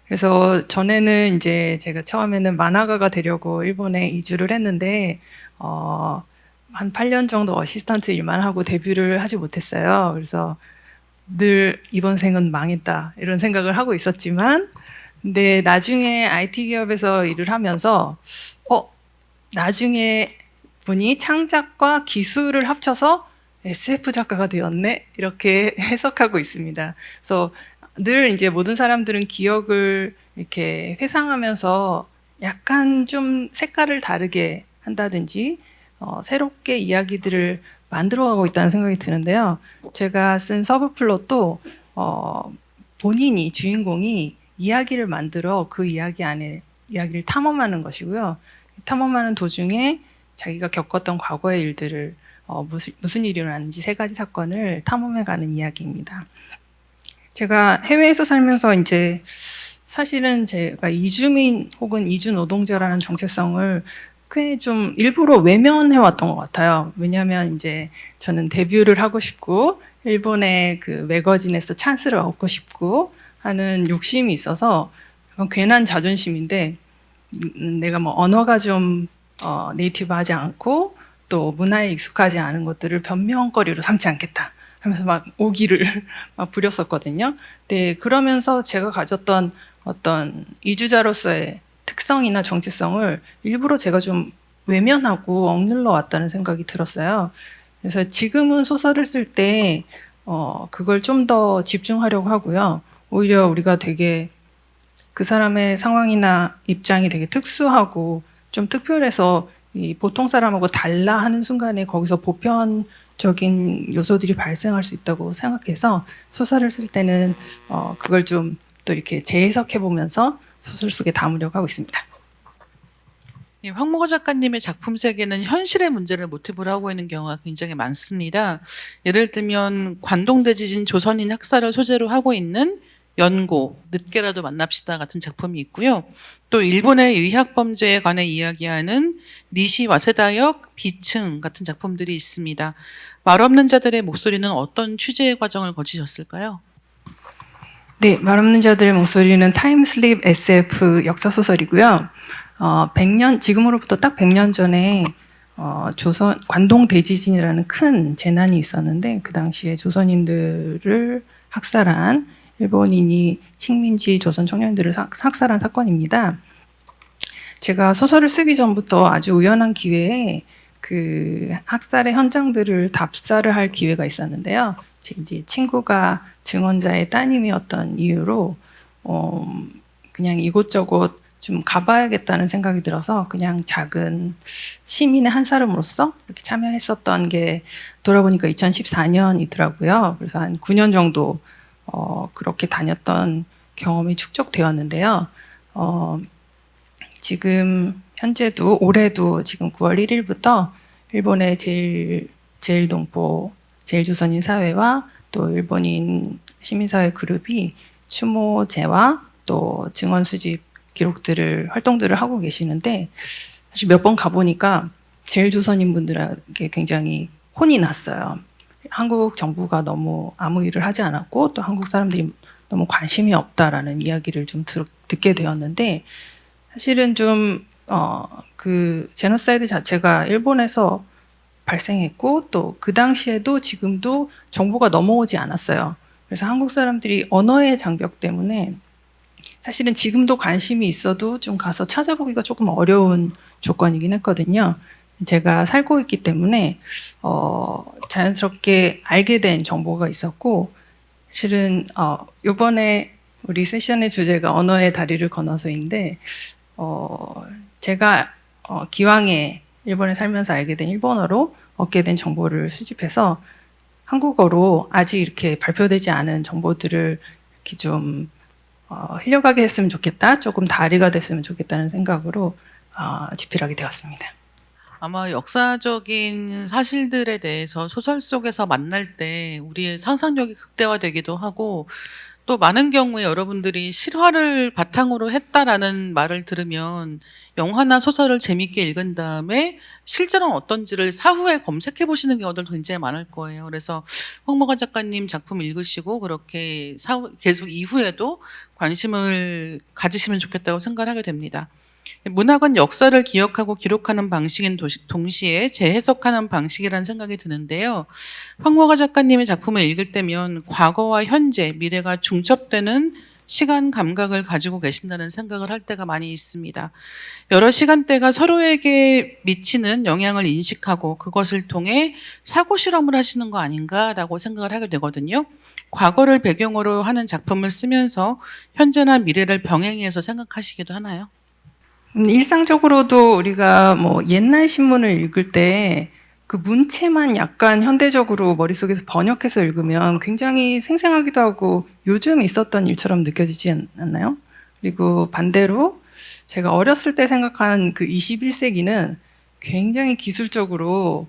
그래서 전에는 이제 제가 처음에는 만화가가 되려고 일본에 이주를 했는데, 한 8년 정도 어시스턴트 일만 하고 데뷔를 하지 못했어요. 그래서 늘 이번 생은 망했다 이런 생각을 하고 있었지만 근데 나중에 IT 기업에서 일을 하면서 나중에 보니 창작과 기술을 합쳐서 SF 작가가 되었네 이렇게 해석하고 있습니다. 그래서 늘 이제 모든 사람들은 기억을 이렇게 회상하면서 약간 좀 색깔을 다르게 한다든지 새롭게 이야기들을 만들어가고 있다는 생각이 드는데요. 제가 쓴 서브플롯도 본인이 주인공이 이야기를 만들어 그 이야기 안에 이야기를 탐험하는 것이고요. 탐험하는 도중에 자기가 겪었던 과거의 일들을 무슨 일이 일어났는지 3가지 사건을 탐험해가는 이야기입니다. 제가 해외에서 살면서 이제 사실은 제가 이주민 혹은 이주 노동자라는 정체성을 꽤 좀 일부러 외면해왔던 것 같아요. 왜냐하면 이제 저는 데뷔를 하고 싶고 일본의 그 매거진에서 찬스를 얻고 싶고 하는 욕심이 있어서 괜한 자존심인데 내가 뭐 언어가 좀 네이티브하지 않고 또 문화에 익숙하지 않은 것들을 변명거리로 삼지 않겠다 하면서 막 오기를 막 부렸었거든요. 네, 그러면서 제가 가졌던 어떤 이주자로서의 특성이나 정체성을 일부러 제가 좀 외면하고 억눌러 왔다는 생각이 들었어요. 그래서 지금은 소설을 쓸 때 그걸 좀 더 집중하려고 하고요. 오히려 우리가 되게 그 사람의 상황이나 입장이 되게 특수하고 좀 특별해서 이 보통 사람하고 달라 하는 순간에 거기서 보편적인 요소들이 발생할 수 있다고 생각해서 소설을 쓸 때는 그걸 좀 또 이렇게 재해석해 보면서 소설 속에 담으려고 하고 있습니다. 황모가 작가님의 작품 세계는 현실의 문제를 모티브로 하고 있는 경우가 굉장히 많습니다. 예를 들면 관동대지진 조선인 학살을 소재로 하고 있는 연고, 늦게라도 만납시다 같은 작품이 있고요. 또 일본의 의학범죄에 관해 이야기하는 니시 와세다역 비층 같은 작품들이 있습니다. 말 없는 자들의 목소리는 어떤 취재 과정을 거치셨을까요? 네, 말 없는 자들의 목소리는 타임슬립 SF 역사소설이고요. 100년, 지금으로부터 딱 100년 전에 조선 관동 대지진이라는 큰 재난이 있었는데 그 당시에 조선인들을 학살한 일본인이 식민지 조선 청년들을 학살한 사건입니다. 제가 소설을 쓰기 전부터 아주 우연한 기회에 그 학살의 현장들을 답사를 할 기회가 있었는데요. 제 이제 친구가 증언자의 따님이었던 이유로 그냥 이곳저곳 좀 가봐야겠다는 생각이 들어서 그냥 작은 시민의 한 사람으로서 이렇게 참여했었던 게 돌아보니까 2014년이더라고요. 그래서 한 9년 정도 그렇게 다녔던 경험이 축적되었는데요. 지금 현재도 올해도 지금 9월 1일부터 일본의 제일동포 제일조선인 사회와 또 일본인 시민사회 그룹이 추모제와 또 증언 수집 활동들을 하고 계시는데, 사실 몇 번 가보니까 제일조선인 분들에게 굉장히 혼이 났어요. 한국 정부가 너무 아무 일을 하지 않았고 또 한국 사람들이 너무 관심이 없다라는 이야기를 좀 듣게 되었는데, 사실은 좀 그 제노사이드 자체가 일본에서 발생했고 또 그 당시에도 지금도 정보가 넘어오지 않았어요. 그래서 한국 사람들이 언어의 장벽 때문에 사실은 지금도 관심이 있어도 좀 가서 찾아보기가 조금 어려운 조건이긴 했거든요. 제가 살고 있기 때문에 자연스럽게 알게 된 정보가 있었고, 실은 이번에 우리 세션의 주제가 언어의 다리를 건너서인데, 제가 기왕에 일본에 살면서 알게 된 일본어로 얻게 된 정보를 수집해서 한국어로 아직 이렇게 발표되지 않은 정보들을 이렇게 좀 흘려가게 했으면 좋겠다, 조금 다리가 됐으면 좋겠다는 생각으로 집필하게 되었습니다. 아마 역사적인 사실들에 대해서 소설 속에서 만날 때 우리의 상상력이 극대화되기도 하고, 또 많은 경우에 여러분들이 실화를 바탕으로 했다라는 말을 들으면 영화나 소설을 재밌게 읽은 다음에 실제로는 어떤지를 사후에 검색해 보시는 경우들도 굉장히 많을 거예요. 그래서 황모가 작가님 작품 읽으시고 그렇게 계속 이후에도 관심을 가지시면 좋겠다고 생각을 하게 됩니다. 문학은 역사를 기억하고 기록하는 방식인 동시에 재해석하는 방식이라는 생각이 드는데요. 황모가 작가님의 작품을 읽을 때면 과거와 현재, 미래가 중첩되는 시간 감각을 가지고 계신다는 생각을 할 때가 많이 있습니다. 여러 시간대가 서로에게 미치는 영향을 인식하고 그것을 통해 사고 실험을 하시는 거 아닌가라고 생각을 하게 되거든요. 과거를 배경으로 하는 작품을 쓰면서 현재나 미래를 병행해서 생각하시기도 하나요? 일상적으로도 우리가 뭐 옛날 신문을 읽을 때 그 문체만 약간 현대적으로 머릿속에서 번역해서 읽으면 굉장히 생생하기도 하고 요즘 있었던 일처럼 느껴지지 않나요? 그리고 반대로 제가 어렸을 때 생각한 그 21세기는 굉장히 기술적으로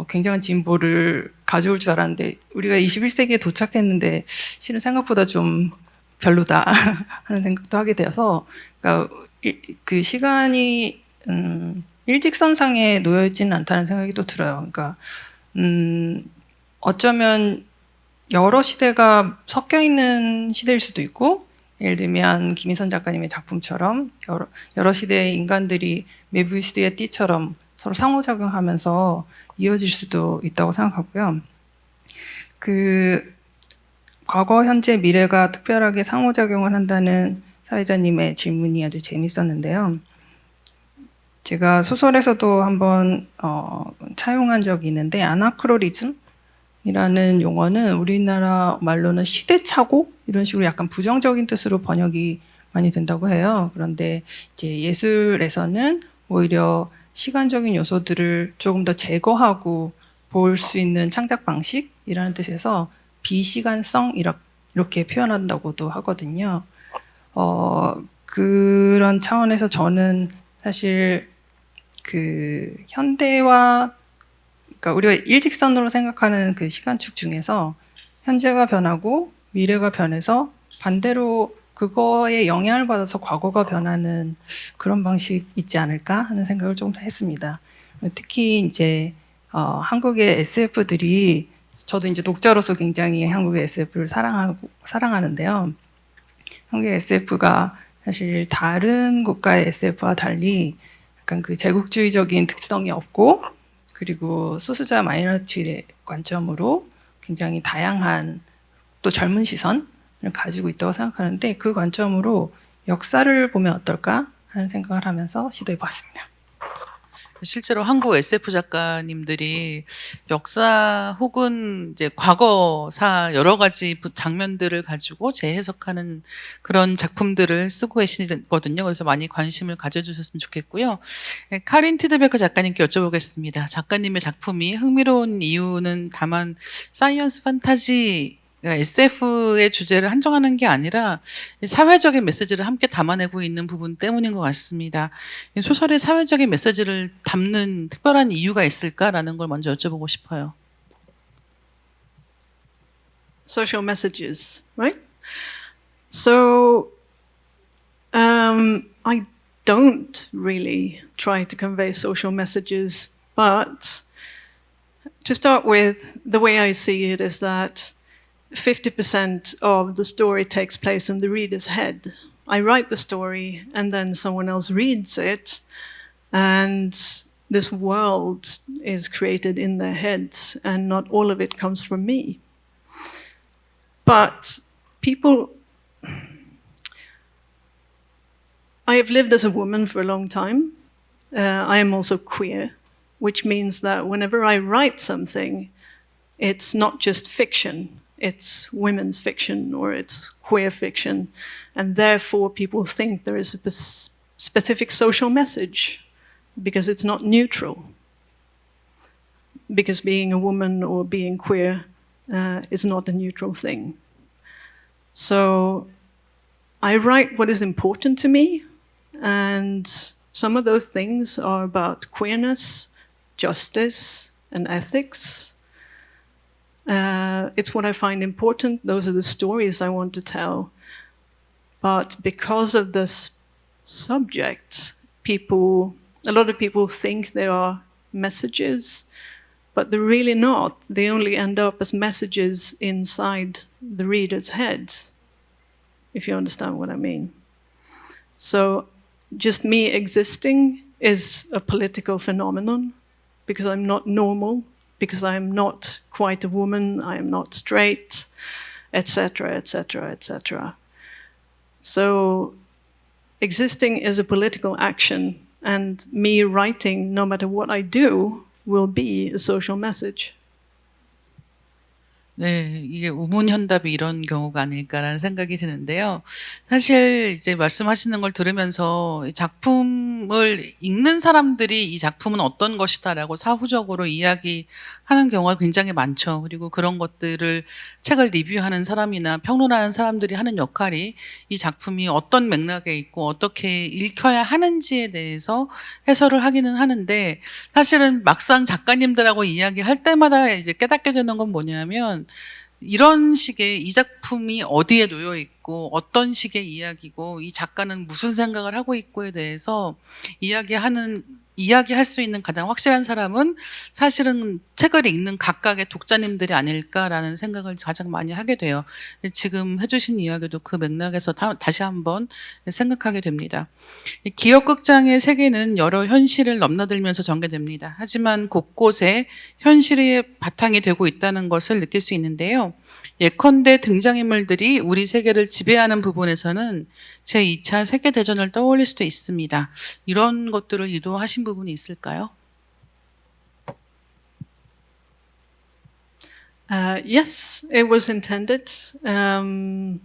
굉장한 진보를 가져올 줄 알았는데, 우리가 21세기에 도착했는데 실은 생각보다 좀 별로다 하는 생각도 하게 되어서, 그러니까 그 시간이 일직선상에 놓여 있지는 않다는 생각이 또 들어요. 그러니까 어쩌면 여러 시대가 섞여 있는 시대일 수도 있고, 예를 들면 김희선 작가님의 작품처럼 여러 시대의 인간들이 매부 시대의 띠처럼 서로 상호작용하면서 이어질 수도 있다고 생각하고요. 그 과거, 현재, 미래가 특별하게 상호작용을 한다는 사회자님의 질문이 아주 재밌었는데요. 제가 소설에서도 한번 차용한 적이 있는데, 아나크로니즘이라는 용어는 우리나라 말로는 시대착오 이런 식으로 약간 부정적인 뜻으로 번역이 많이 된다고 해요. 그런데 이제 예술에서는 오히려 시간적인 요소들을 조금 더 제거하고 볼 수 있는 창작 방식이라는 뜻에서 비시간성 이렇게 표현한다고도 하거든요. 그런 차원에서 저는 사실 그 현대와, 그러니까 우리가 일직선으로 생각하는 그 시간축 중에서 현재가 변하고 미래가 변해서 반대로 그거에 영향을 받아서 과거가 변하는 그런 방식 있지 않을까 하는 생각을 좀 했습니다. 특히 이제 한국의 SF들이, 저도 이제 독자로서 굉장히 한국의 SF를 사랑하는데요. 한국의 SF가 사실 다른 국가의 SF와 달리 약간 그 제국주의적인 특성이 없고, 그리고 소수자 마이너리티의 관점으로 굉장히 다양한 또 젊은 시선을 가지고 있다고 생각하는데, 그 관점으로 역사를 보면 어떨까 하는 생각을 하면서 시도해 보았습니다. 실제로 한국 SF 작가님들이 역사 혹은 이제 과거사 여러 가지 장면들을 가지고 재해석하는 그런 작품들을 쓰고 계시거든요. 그래서 많이 관심을 가져주셨으면 좋겠고요. 카린 티드베커 작가님께 여쭤보겠습니다. 작가님의 작품이 흥미로운 이유는 다만 사이언스 판타지 그러니까 SF의 주제를 한정하는 게 아니라 사회적인 메시지를 함께 담아내고 있는 부분 때문인 것 같습니다. 소설에 사회적인 메시지를 담는 특별한 이유가 있을까라는 걸 먼저 여쭤보고 싶어요. Social messages, right? So I don't really try to convey social messages, but to start with, the way I see it is that 50% of the story takes place in the reader's head. I write the story and then someone else reads it, and this world is created in their heads, and not all of it comes from me. But people, I have lived as a woman for a long time. I am also queer, which means that whenever I write something, it's not just fiction, it's women's fiction or it's queer fiction. And therefore, people think there is a specific social message because it's not neutral. Because being a woman or being queer is not a neutral thing. So I write what is important to me, and some of those things are about queerness, justice, and ethics. It's what I find important. Those are the stories I want to tell. But because of this subject, a lot of people think they are messages, but they're really not. They only end up as messages inside the reader's head, if you understand what I mean. So just me existing is a political phenomenon because I'm not normal, because I'm not quite a woman, I'm not straight, etc., etc., etc. So existing is a political action, and me writing, no matter what I do, will be a social message. 네, 이게 우문현답이 이런 경우가 아닐까라는 생각이 드는데요. 사실 이제 말씀하시는 걸 들으면서 이 작품을 읽는 사람들이 이 작품은 어떤 것이다라고 사후적으로 이야기하는 경우가 굉장히 많죠. 그리고 그런 것들을 책을 리뷰하는 사람이나 평론하는 사람들이 하는 역할이 이 작품이 어떤 맥락에 있고 어떻게 읽혀야 하는지에 대해서 해설을 하기는 하는데, 사실은 막상 작가님들하고 이야기할 때마다 이제 깨닫게 되는 건 뭐냐면, 이런 식의 이 작품이 어디에 놓여 있고 어떤 식의 이야기고 이 작가는 무슨 생각을 하고 있고에 대해서 이야기할 수 있는 가장 확실한 사람은 사실은 책을 읽는 각각의 독자님들이 아닐까라는 생각을 가장 많이 하게 돼요. 지금 해주신 이야기도 그 맥락에서 다시 한번 생각하게 됩니다. 기억극장의 세계는 여러 현실을 넘나들면서 전개됩니다. 하지만 곳곳에 현실의 바탕이 되고 있다는 것을 느낄 수 있는데요. 예컨대 등장인물들이 우리 세계를 지배하는 부분에서는 제2차 세계대전을 떠올릴 수도 있습니다. 이런 것들을 유도하신 부분이 있을까요? Yes, it was intended. The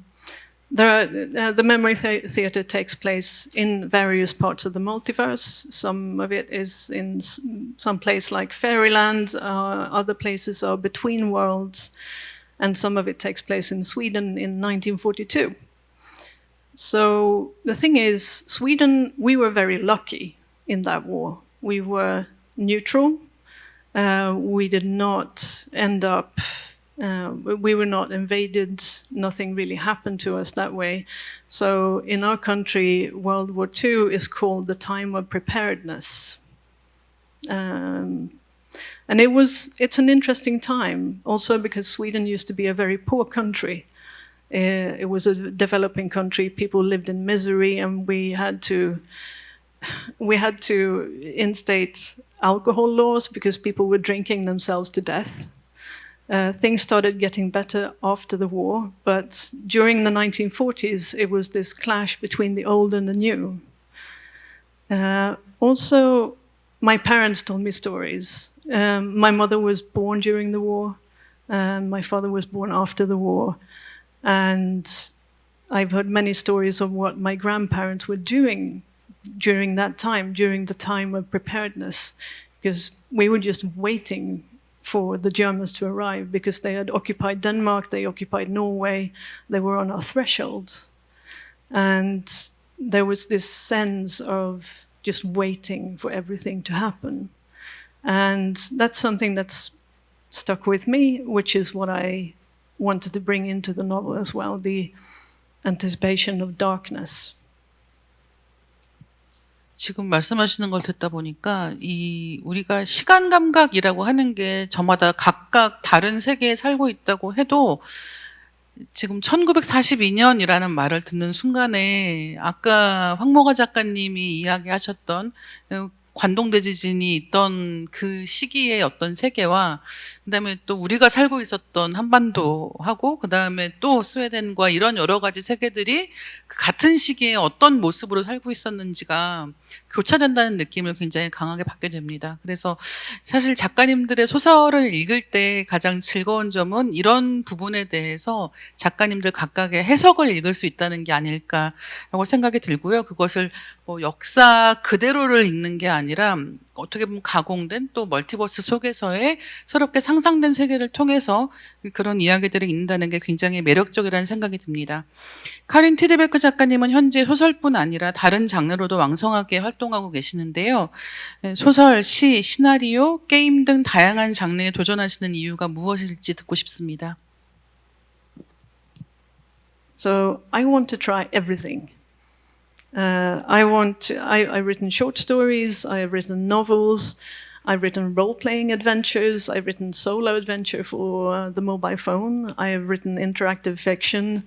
Memory Theatre takes place in various parts of the multiverse. Some of it is in some place like Fairyland, other places are between worlds, and some of it takes place in Sweden in 1942. So the thing is, Sweden, we were very lucky in that war. We were neutral. We did not end up, we were not invaded. Nothing really happened to us that way. So in our country, World War II is called the time of preparedness. And it's an interesting time, also because Sweden used to be a very poor country. It was a developing country. People lived in misery, and we had to instate alcohol laws because people were drinking themselves to death. Things started getting better after the war, but during the 1940s, it was this clash between the old and the new. Also, my parents told me stories. My mother was born during the war. My father was born after the war. And I've heard many stories of what my grandparents were doing during that time, during the time of preparedness, because we were just waiting for the Germans to arrive because they had occupied Denmark, they occupied Norway, they were on our threshold. And there was this sense of just waiting for everything to happen. And that's something that's stuck with me, which is what I wanted to bring into the novel as well, the anticipation of darkness. 지금 말씀하시는 걸 듣다 보니까 우리가 시간 감각이라고 하는 게 저마다 각각 다른 세계에 살고 있다고 해도 지금 1942년이라는 말을 듣는 순간에 아까 황모가 작가님이 이야기하셨던 관동대지진이 있던 그 시기의 어떤 세계와 그다음에 또 우리가 살고 있었던 한반도하고 그다음에 또 스웨덴과 이런 여러 가지 세계들이 그 같은 시기에 어떤 모습으로 살고 있었는지가 교차된다는 느낌을 굉장히 강하게 받게 됩니다. 그래서 사실 작가님들의 소설을 읽을 때 가장 즐거운 점은 이런 부분에 대해서 작가님들 각각의 해석을 읽을 수 있다는 게 아닐까라고 생각이 들고요. 그것을 뭐 역사 그대로를 읽는 게 아니라 어떻게 보면 가공된 또 멀티버스 속에서의 새롭게 상상된 세계를 통해서 그런 이야기들을 읽는다는 게 굉장히 매력적이라는 생각이 듭니다. 카린 티드베크 작가님은 현재 소설뿐 아니라 다른 장르로도 왕성하게 활동하고 계시는데요. 소설, 시, 시나리오, 게임 등 다양한 장르에 도전하시는 이유가 무엇일지 듣고 싶습니다. So I want to try everything. I've written short stories, I have written novels, I've written role-playing adventures, I've written solo adventure for the mobile phone, I have written interactive fiction,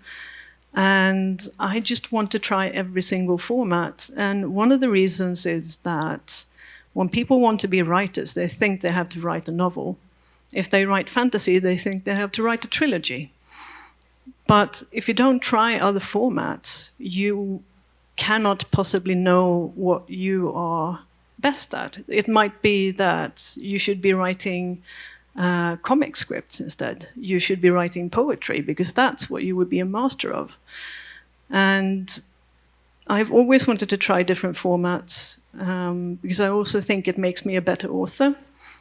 and I just want to try every single format. And one of the reasons is that when people want to be writers, they think they have to write a novel. If they write fantasy, they think they have to write a trilogy. But if you don't try other formats, you cannot possibly know what you are best at. It might be that you should be writing comic scripts instead. You should be writing poetry because that's what you would be a master of. And I've always wanted to try different formats because I also think it makes me a better author.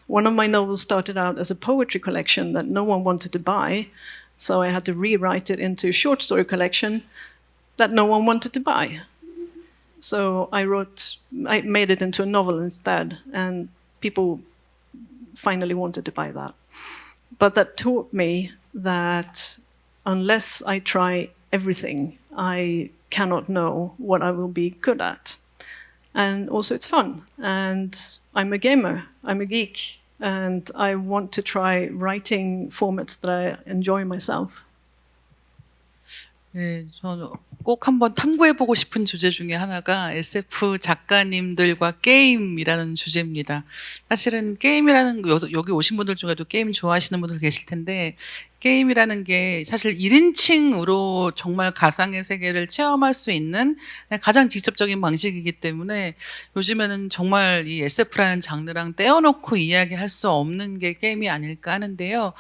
One of my novels started out as a poetry collection that no one wanted to buy, so I had to rewrite it into a short story collection that no one wanted to buy. So I made it into a novel instead, and people finally wanted to buy that. But that taught me that unless I try everything, I cannot know what I will be good at. And also it's fun, and I'm a gamer, I'm a geek, and I want to try writing formats that I enjoy myself. 네, 저는 꼭 한번 탐구해보고 싶은 주제 중에 하나가 SF 작가님들과 게임이라는 주제입니다. 사실은 게임이라는 여기 오신 분들 중에도 게임 좋아하시는 분들 계실 텐데 게임이라는 게 사실 1인칭으로 정말 가상의 세계를 체험할 수 있는 가장 직접적인 방식이기 때문에 요즘에는 정말 이 SF라는 장르랑 떼어놓고 이야기할 수 없는 게 게임이 아닐까 하는데요.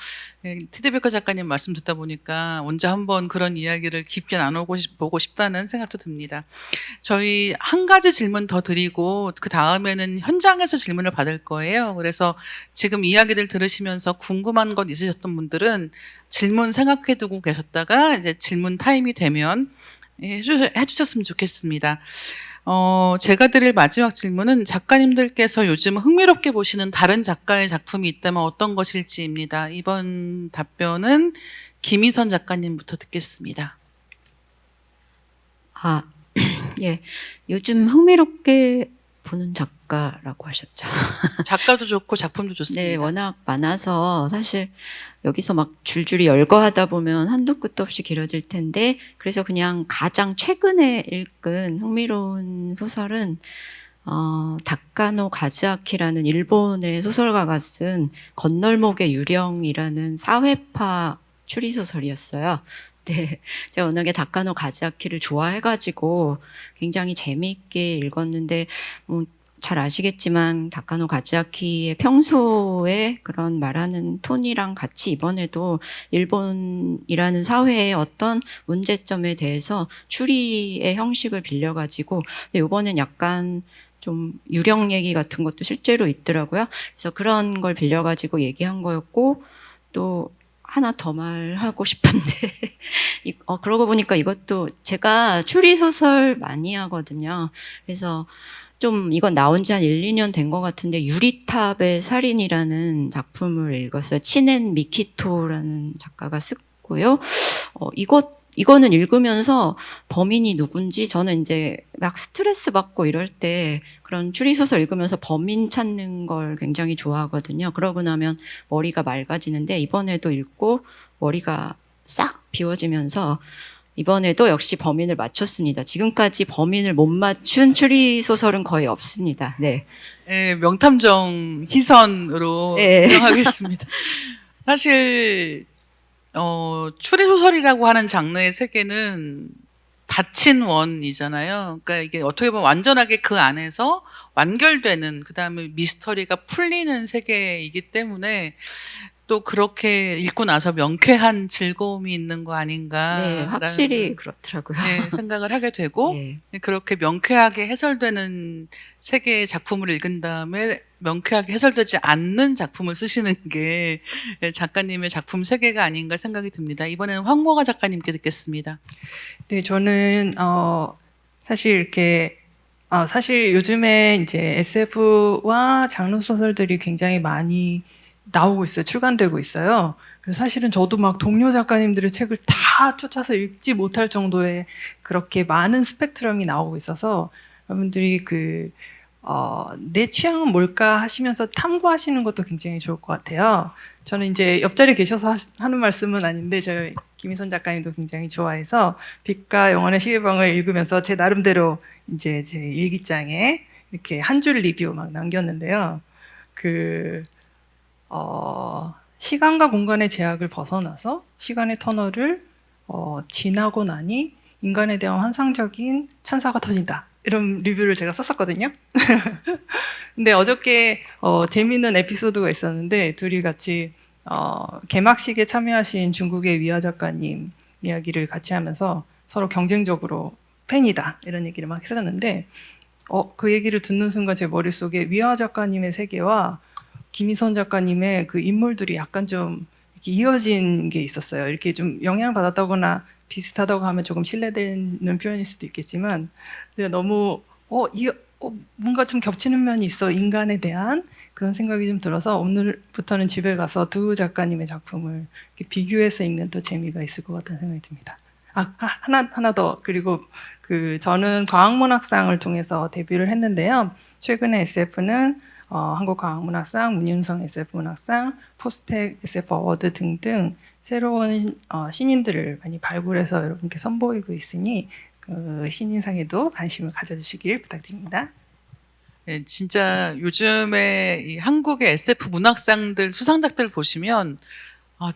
티드베커 작가님 말씀 듣다 보니까 언제 한번 그런 이야기를 깊게 나눠보고 싶다는 생각도 듭니다. 저희 한 가지 질문 더 드리고 그 다음에는 현장에서 질문을 받을 거예요. 그래서 지금 이야기들 들으시면서 궁금한 것 있으셨던 분들은 질문 생각해두고 계셨다가 이제 질문 타임이 되면 해주셨으면 좋겠습니다. 제가 드릴 마지막 질문은 작가님들께서 요즘 흥미롭게 보시는 다른 작가의 작품이 있다면 어떤 것일지입니다. 이번 답변은 김희선 작가님부터 듣겠습니다. 예. 요즘 흥미롭게 보는 작가라고 하셨죠. 작가도 좋고 작품도 좋습니다. 네, 워낙 많아서 사실 여기서 막 줄줄이 열거하다 보면 한도 끝도 없이 길어질 텐데 그래서 그냥 가장 최근에 읽은 흥미로운 소설은 다카노 가즈아키라는 일본의 소설가가 쓴 건널목의 유령이라는 사회파 추리소설이었어요. 네, 제가 워낙에 다카노 가즈아키를 좋아해가지고 굉장히 재미있게 읽었는데 잘 아시겠지만 다카노 가즈아키의 평소에 그런 말하는 톤이랑 같이 이번에도 일본이라는 사회의 어떤 문제점에 대해서 추리의 형식을 빌려가지고 근데 이번엔 약간 좀 유령 얘기 같은 것도 실제로 있더라고요. 그래서 그런 걸 빌려가지고 얘기한 거였고, 또 하나 더 말하고 싶은데 그러고 보니까 이것도 제가 추리소설 많이 하거든요. 그래서 좀 이건 나온 지 한 1, 2년 된 것 같은데 유리탑의 살인이라는 작품을 읽었어요. 치넨 미키토라는 작가가 쓰고요. 이거는 읽으면서 범인이 누군지 저는 이제 막 스트레스 받고 이럴 때 그런 추리소설 읽으면서 범인 찾는 걸 굉장히 좋아하거든요. 그러고 나면 머리가 맑아지는데 이번에도 읽고 머리가 싹 비워지면서 이번에도 역시 범인을 맞췄습니다. 지금까지 범인을 못 맞춘 추리소설은 거의 없습니다. 네. 예, 명탐정 희선으로 네. 인정하겠습니다. 사실 추리소설이라고 하는 장르의 세계는 닫힌 원이잖아요. 그러니까 이게 어떻게 보면 완전하게 그 안에서 완결되는, 그 다음에 미스터리가 풀리는 세계이기 때문에 또 그렇게 읽고 나서 명쾌한 즐거움이 있는 거 아닌가. 네, 확실히 그렇더라고요. 네, 생각을 하게 되고, 네. 그렇게 명쾌하게 해설되는 세계의 작품을 읽은 다음에 명쾌하게 해설되지 않는 작품을 쓰시는 게 작가님의 작품 세계가 아닌가 생각이 듭니다. 이번에는 황모가 작가님께 듣겠습니다. 네, 저는 사실 이렇게 사실 요즘에 이제 SF와 장르 소설들이 굉장히 많이 나오고 있어요. 출간되고 있어요. 그래서 사실은 저도 막 동료 작가님들의 책을 다 쫓아서 읽지 못할 정도의 그렇게 많은 스펙트럼이 나오고 있어서 여러분들이 내 취향은 뭘까 하시면서 탐구하시는 것도 굉장히 좋을 것 같아요. 저는 이제 옆자리에 계셔서 하는 말씀은 아닌데 저희 김희선 작가님도 굉장히 좋아해서 빛과 영원의 시계방을 읽으면서 제 나름대로 이제 제 일기장에 이렇게 한 줄 리뷰 막 남겼는데요. 시간과 공간의 제약을 벗어나서 시간의 터널을 지나고 나니 인간에 대한 환상적인 찬사가 터진다. 이런 리뷰를 제가 썼었거든요. 근데 어저께 재미있는 에피소드가 있었는데 둘이 같이 개막식에 참여하신 중국의 위아 작가님 이야기를 같이 하면서 서로 경쟁적으로 팬이다 이런 얘기를 막 했었는데 그 얘기를 듣는 순간 제 머릿속에 위아 작가님의 세계와 김희선 작가님의 그 인물들이 약간 좀 이렇게 이어진 게 있었어요. 이렇게 좀 영향을 받았다거나 비슷하다고 하면 조금 신뢰되는 표현일 수도 있겠지만 너무 뭔가 좀 겹치는 면이 있어, 인간에 대한 그런 생각이 좀 들어서 오늘부터는 집에 가서 두 작가님의 작품을 이렇게 비교해서 읽는 또 재미가 있을 것 같다는 생각이 듭니다. 하나 더. 그리고 저는 과학문학상을 통해서 데뷔를 했는데요. 최근에 SF는 한국과학문학상, 문윤성 SF문학상, 포스텍 SF 어워드 등등 새로운 신인들을 많이 발굴해서 여러분께 선보이고 있으니 그 신인상에도 관심을 가져주시길 부탁드립니다. 네, 진짜 요즘에 이 한국의 SF 문학상들 수상작들 보시면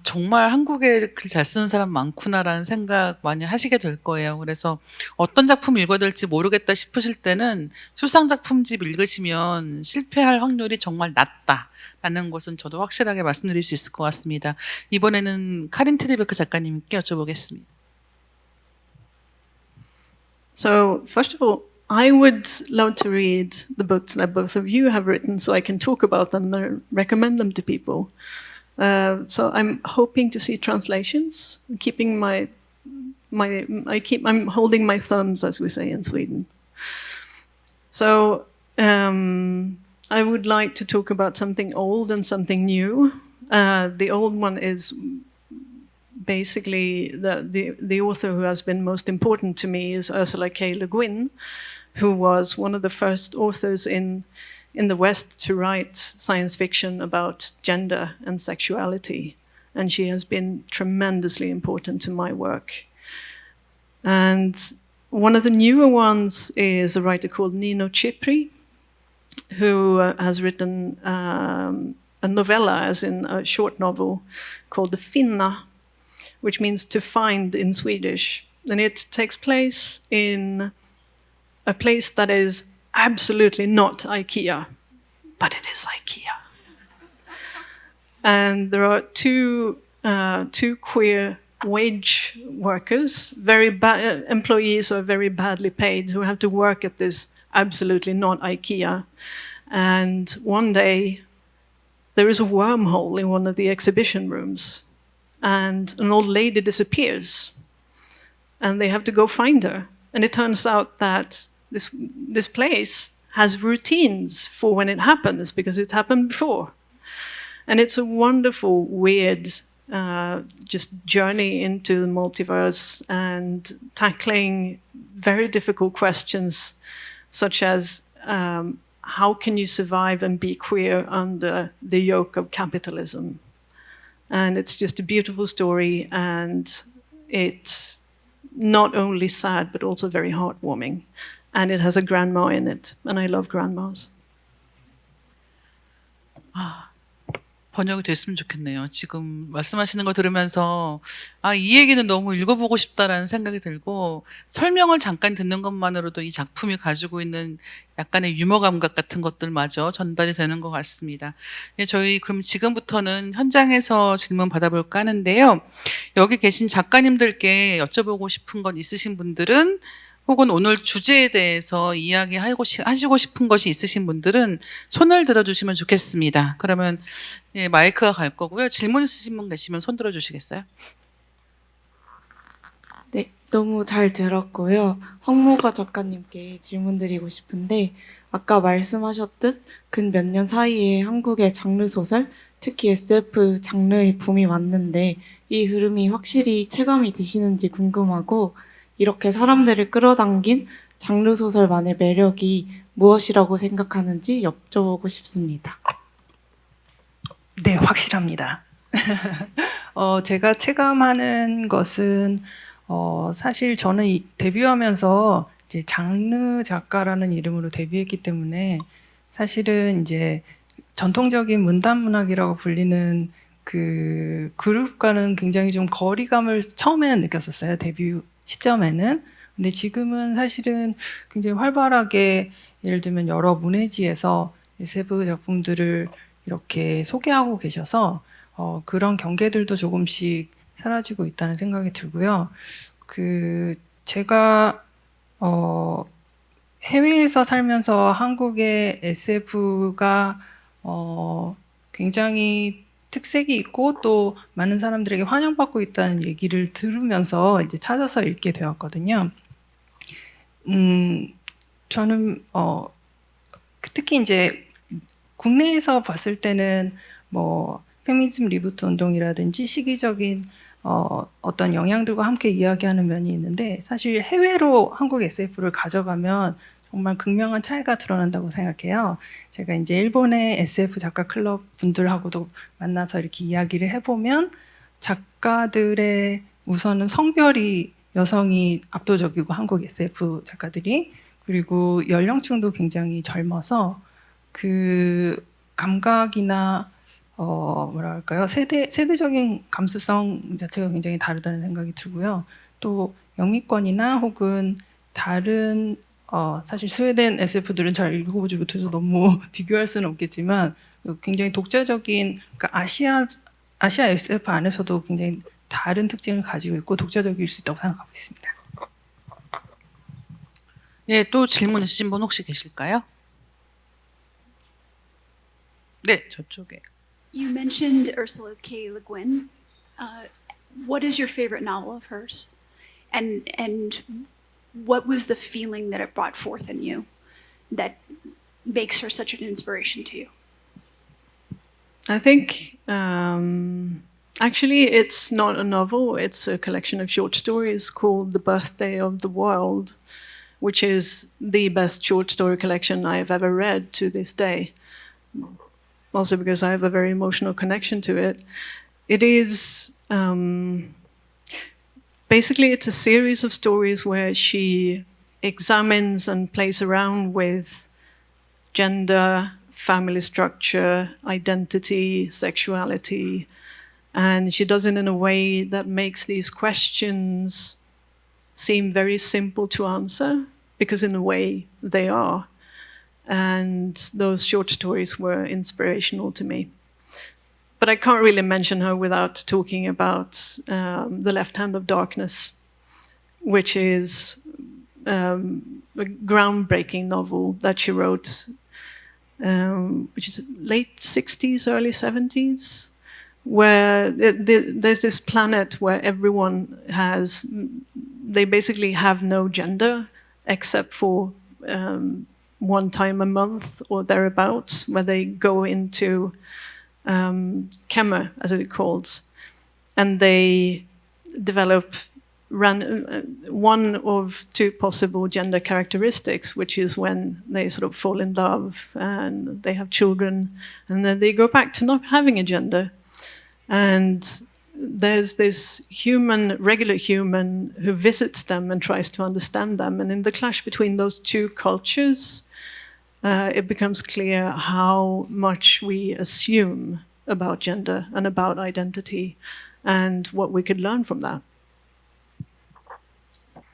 정말 한국에 글 잘 쓰는 사람 많구나라는 생각 많이 하시게 될 거예요. 그래서 어떤 작품 읽어야 될지 모르겠다 싶으실 때는 수상작품집 읽으시면 실패할 확률이 정말 낮다라는 것은 저도 확실하게 말씀드릴 수 있을 것 같습니다. 이번에는 카린 테드베크 작가님께 여쭤보겠습니다. So, first of all, I would love to read the books that both of you have written so I can talk about them and recommend them to people. So I'm hoping to see translations, keeping I'm holding my thumbs, as we say in Sweden. So I would like to talk about something old and something new. The old one is basically the author who has been most important to me is Ursula K. Le Guin, who was one of the first authors in the West to write science fiction about gender and sexuality. And she has been tremendously important to my work. And one of the newer ones is a writer called Nino Cipri, who has written a novella, as in a short novel, called The Finna, which means to find in Swedish. And it takes place in a place that is absolutely not IKEA, but it is IKEA. And there are two queer wage workers, employees who are very badly paid, who have to work at this absolutely not IKEA. And one day, there is a wormhole in one of the exhibition rooms, and an old lady disappears, and they have to go find her. And it turns out that this place has routines for when it happens, because it's happened before. And it's a wonderful, weird, just journey into the multiverse and tackling very difficult questions, such as how can you survive and be queer under the yoke of capitalism? And it's just a beautiful story, and it's not only sad, but also very heartwarming. And it has a grandma in it, and I love grandmas. 번역이 됐으면 좋겠네요. 지금 말씀하시는 거 들으면서 이 얘기는 너무 읽어보고 싶다라는 생각이 들고, 설명을 잠깐 듣는 것만으로도 이 작품이 가지고 있는 약간의 유머 감각 같은 것들마저 전달이 되는 것 같습니다. 저희 그럼 지금부터는 현장에서 질문 받아볼까 하는데요. 여기 계신 작가님들께 여쭤보고 싶은 것 있으신 분들은, 혹은 오늘 주제에 대해서 하시고 싶은 것이 있으신 분들은 손을 들어주시면 좋겠습니다. 그러면 마이크가 갈 거고요. 질문 있으신 분 계시면 손 들어주시겠어요? 네, 너무 잘 들었고요. 황모가 작가님께 질문드리고 싶은데, 아까 말씀하셨듯 근 몇 년 사이에 한국의 장르 소설, 특히 SF 장르의 붐이 왔는데 이 흐름이 확실히 체감이 되시는지 궁금하고, 이렇게 사람들을 끌어당긴 장르 소설만의 매력이 무엇이라고 생각하는지 여쭤보고 싶습니다. 네, 확실합니다. 제가 체감하는 것은 사실 저는 데뷔하면서 이제 장르 작가라는 이름으로 데뷔했기 때문에 사실은 이제 전통적인 문단 문학이라고 불리는 그 그룹과는 굉장히 좀 거리감을 처음에는 느꼈었어요. 데뷔 시점에는. 근데 지금은 사실은 굉장히 활발하게, 예를 들면 여러 문해지에서 SF 작품들을 이렇게 소개하고 계셔서 그런 경계들도 조금씩 사라지고 있다는 생각이 들고요. 제가 해외에서 살면서 한국의 SF가 굉장히 특색이 있고 또 많은 사람들에게 환영받고 있다는 얘기를 들으면서 이제 찾아서 읽게 되었거든요. 저는 특히 이제 국내에서 봤을 때는 뭐 페미니즘 리부트 운동이라든지 시기적인 어떤 영향들과 함께 이야기하는 면이 있는데, 사실 해외로 한국 SF를 가져가면 정말 극명한 차이가 드러난다고 생각해요. 제가 이제 일본의 SF 작가 클럽 분들하고도 만나서 이렇게 이야기를 해보면, 작가들의 우선은 성별이 여성이 압도적이고, 한국 SF 작가들이, 그리고 연령층도 굉장히 젊어서 그 감각이나 뭐랄까요, 세대적인 감수성 자체가 굉장히 다르다는 생각이 들고요. 또 영미권이나 혹은 다른 사실 스웨덴 SF들은 잘 읽어보지 못해서 너무 비교할 수는 없겠지만, 굉장히 독자적인, 그러니까 아시아 SF 안에서도 굉장히 다른 특징을 가지고 있고 독자적일 수 있다고 생각하고 있습니다. 예, 또 질문 있으신 분 혹시 계실까요? 네, 저쪽에. You mentioned Ursula K. Le Guin. What is your favorite novel of hers? And what was the feeling that it brought forth in you that makes her such an inspiration to you? I think actually it's not a novel, it's a collection of short stories called The Birthday of the World, which is the best short story collection I have ever read to this day. Also because I have a very emotional connection to it. It is basically it's a series of stories where she examines and plays around with gender, family structure, identity, sexuality, and she does it in a way that makes these questions seem very simple to answer, because in a way they are. And those short stories were inspirational to me. But I can't really mention her without talking about The Left Hand of Darkness, which is a groundbreaking novel that she wrote, which is late 60s, early 70s, where there's this planet where everyone they basically have no gender except for one time a month or thereabouts, where they go into Kemmer, as it calls, and they develop one of two possible gender characteristics, which is when they sort of fall in love and they have children, and then they go back to not having a gender. And there's this regular human, who visits them and tries to understand them. And in the clash between those two cultures, it becomes clear how much we assume about gender and about identity, and what we could learn from that.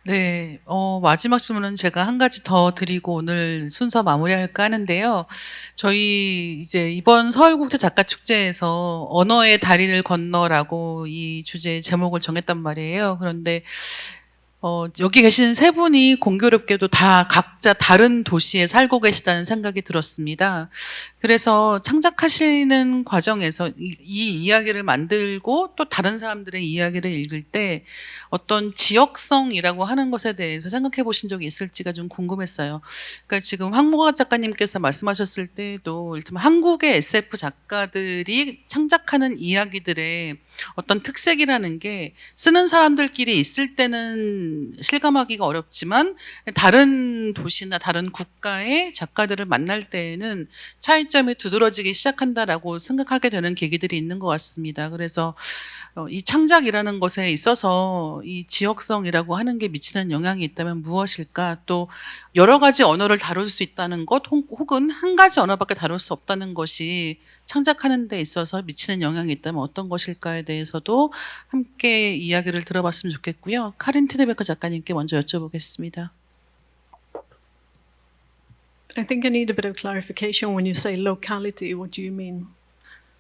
네, 마지막 질문은 제가 한 가지 더 드리고 오늘 순서 마무리할까 하는데요. 저희 이제 이번 서울국제작가축제에서 언어의 다리를 건너라고 이 주제의 제목을 정했단 말이에요. 그런데 여기 계신 세 분이 공교롭게도 다 각자 다른 도시에 살고 계시다는 생각이 들었습니다. 그래서 창작하시는 과정에서 이 이야기를 만들고 또 다른 사람들의 이야기를 읽을 때 어떤 지역성이라고 하는 것에 대해서 생각해 보신 적이 있을지가 좀 궁금했어요. 그러니까 지금 황모가 작가님께서 말씀하셨을 때도 이를테면 한국의 SF 작가들이 창작하는 이야기들의 어떤 특색이라는 게 쓰는 사람들끼리 있을 때는 실감하기가 어렵지만 다른 도시나 다른 국가의 작가들을 만날 때에는 차이점이 두드러지기 시작한다라고 생각하게 되는 계기들이 있는 것 같습니다. 그래서 이 창작이라는 것에 있어서 이 지역성이라고 하는 게 미치는 영향이 있다면 무엇일까? 또 여러 가지 언어를 다룰 수 있다는 것 혹은 한 가지 언어밖에 다룰 수 없다는 것이 창작하는 데 있어서 미치는 영향이 있다면 어떤 것일까에 대해서도 함께 이야기를 들어봤으면 좋겠고요. 카린 티데베커 작가님께 먼저 여쭤보겠습니다. I think I need a bit of clarification when you say locality. What do you mean?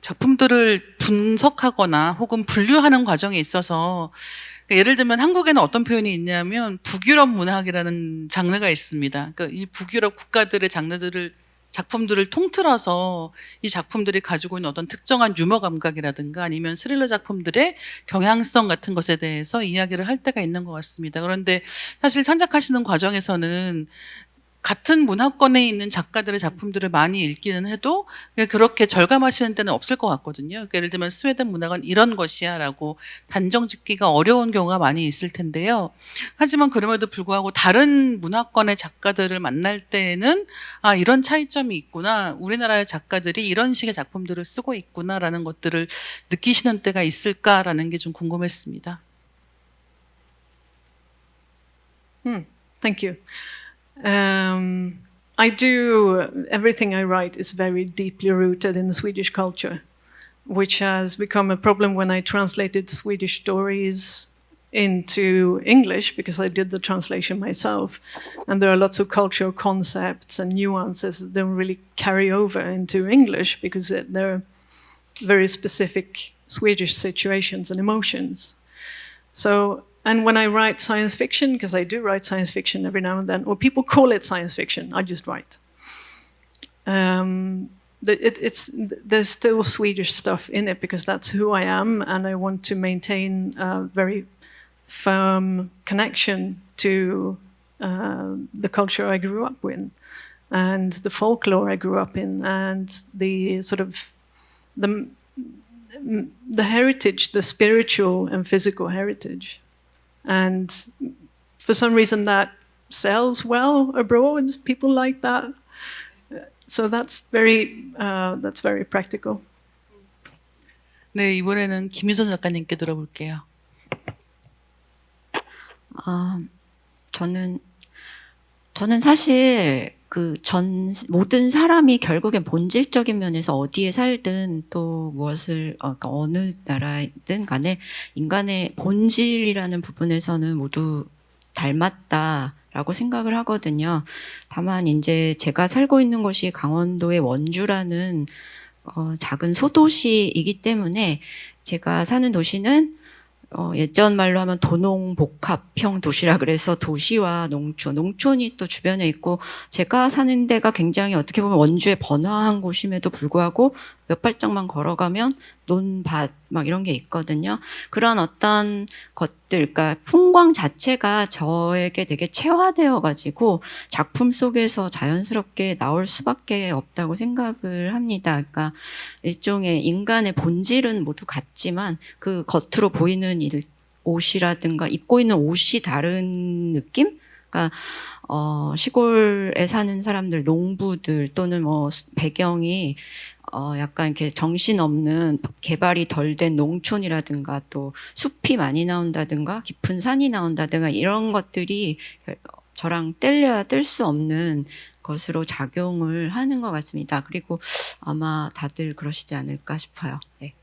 작품들을 분석하거나 혹은 분류하는 과정에 있어서 예를 들면 한국에는 어떤 표현이 있냐면 북유럽 문학이라는 장르가 있습니다. 그러니까 이 북유럽 국가들의 작품들을 통틀어서 이 작품들이 가지고 있는 어떤 특정한 유머 감각이라든가 아니면 스릴러 작품들의 경향성 같은 것에 대해서 이야기를 할 때가 있는 것 같습니다. 그런데 사실 창작하시는 과정에서는 같은 문화권에 있는 작가들의 작품들을 많이 읽기는 해도 그렇게 절감하시는 때는 없을 것 같거든요. 그러니까 예를 들면 스웨덴 문학은 이런 것이야 라고 단정 짓기가 어려운 경우가 많이 있을 텐데요. 하지만 그럼에도 불구하고 다른 문화권의 작가들을 만날 때에는 이런 차이점이 있구나. 우리나라의 작가들이 이런 식의 작품들을 쓰고 있구나라는 것들을 느끼시는 때가 있을까라는 게 좀 궁금했습니다. Thank you. Everything I write is very deeply rooted in the Swedish culture, which has become a problem when I translated Swedish stories into English, because I did the translation myself. And there are lots of cultural concepts and nuances that don't really carry over into English because they're very specific Swedish situations and emotions. And when I write science fiction, because I do write science fiction every now and then, or people call it science fiction, I just write. There's still Swedish stuff in it because that's who I am, and I want to maintain a very firm connection to the culture I grew up with, and the folklore I grew up in, and the sort of the heritage, the spiritual and physical heritage. And for some reason that sells well abroad. People like that. So that's very practical. 네, 이번에는 김유선 작가님께 들어볼게요. 저는 사실 모든 사람이 결국엔 본질적인 면에서 어디에 살든 또 무엇을, 그러니까 어느 나라든 간에 인간의 본질이라는 부분에서는 모두 닮았다라고 생각을 하거든요. 다만 이제 제가 살고 있는 곳이 강원도의 원주라는 작은 소도시이기 때문에 제가 사는 도시는 예전 말로 하면 도농복합형 도시라 그래서 도시와 농촌이 또 주변에 있고, 제가 사는 데가 굉장히 어떻게 보면 원주의 번화한 곳임에도 불구하고 몇 발짝만 걸어가면 논밭 막 이런 게 있거든요. 그런 어떤 것들, 그러니까 풍광 자체가 저에게 되게 체화되어 가지고 작품 속에서 자연스럽게 나올 수밖에 없다고 생각을 합니다. 그러니까 일종의 인간의 본질은 모두 같지만 그 겉으로 보이는 옷이라든가 입고 있는 옷이 다른 느낌? 그러니까 시골에 사는 사람들, 농부들 또는 뭐 배경이 약간 이렇게 정신없는 개발이 덜 된 농촌이라든가 또 숲이 많이 나온다든가 깊은 산이 나온다든가 이런 것들이 저랑 뗄래야 뗄 수 없는 것으로 작용을 하는 것 같습니다. 그리고 아마 다들 그러시지 않을까 싶어요. 네.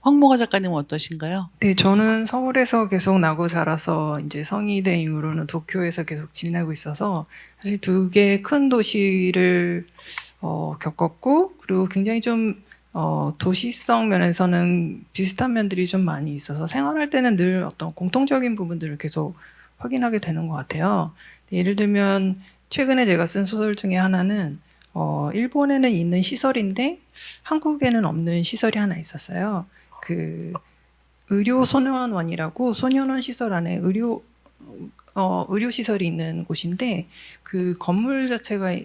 황모가 작가님은 어떠신가요? 네, 저는 서울에서 계속 나고 자라서 이제 성인이 된 이후로는 도쿄에서 계속 지내고 있어서 사실 두 개의 큰 도시를 겪었고, 그리고 굉장히 좀 도시성 면에서는 비슷한 면들이 좀 많이 있어서 생활할 때는 늘 어떤 공통적인 부분들을 계속 확인하게 되는 것 같아요. 예를 들면 최근에 제가 쓴 소설 중에 하나는 일본에는 있는 시설인데 한국에는 없는 시설이 하나 있었어요. 그 의료 소년원이라고 소년원 시설 안에 의료 시설이 있는 곳인데, 그 건물 자체가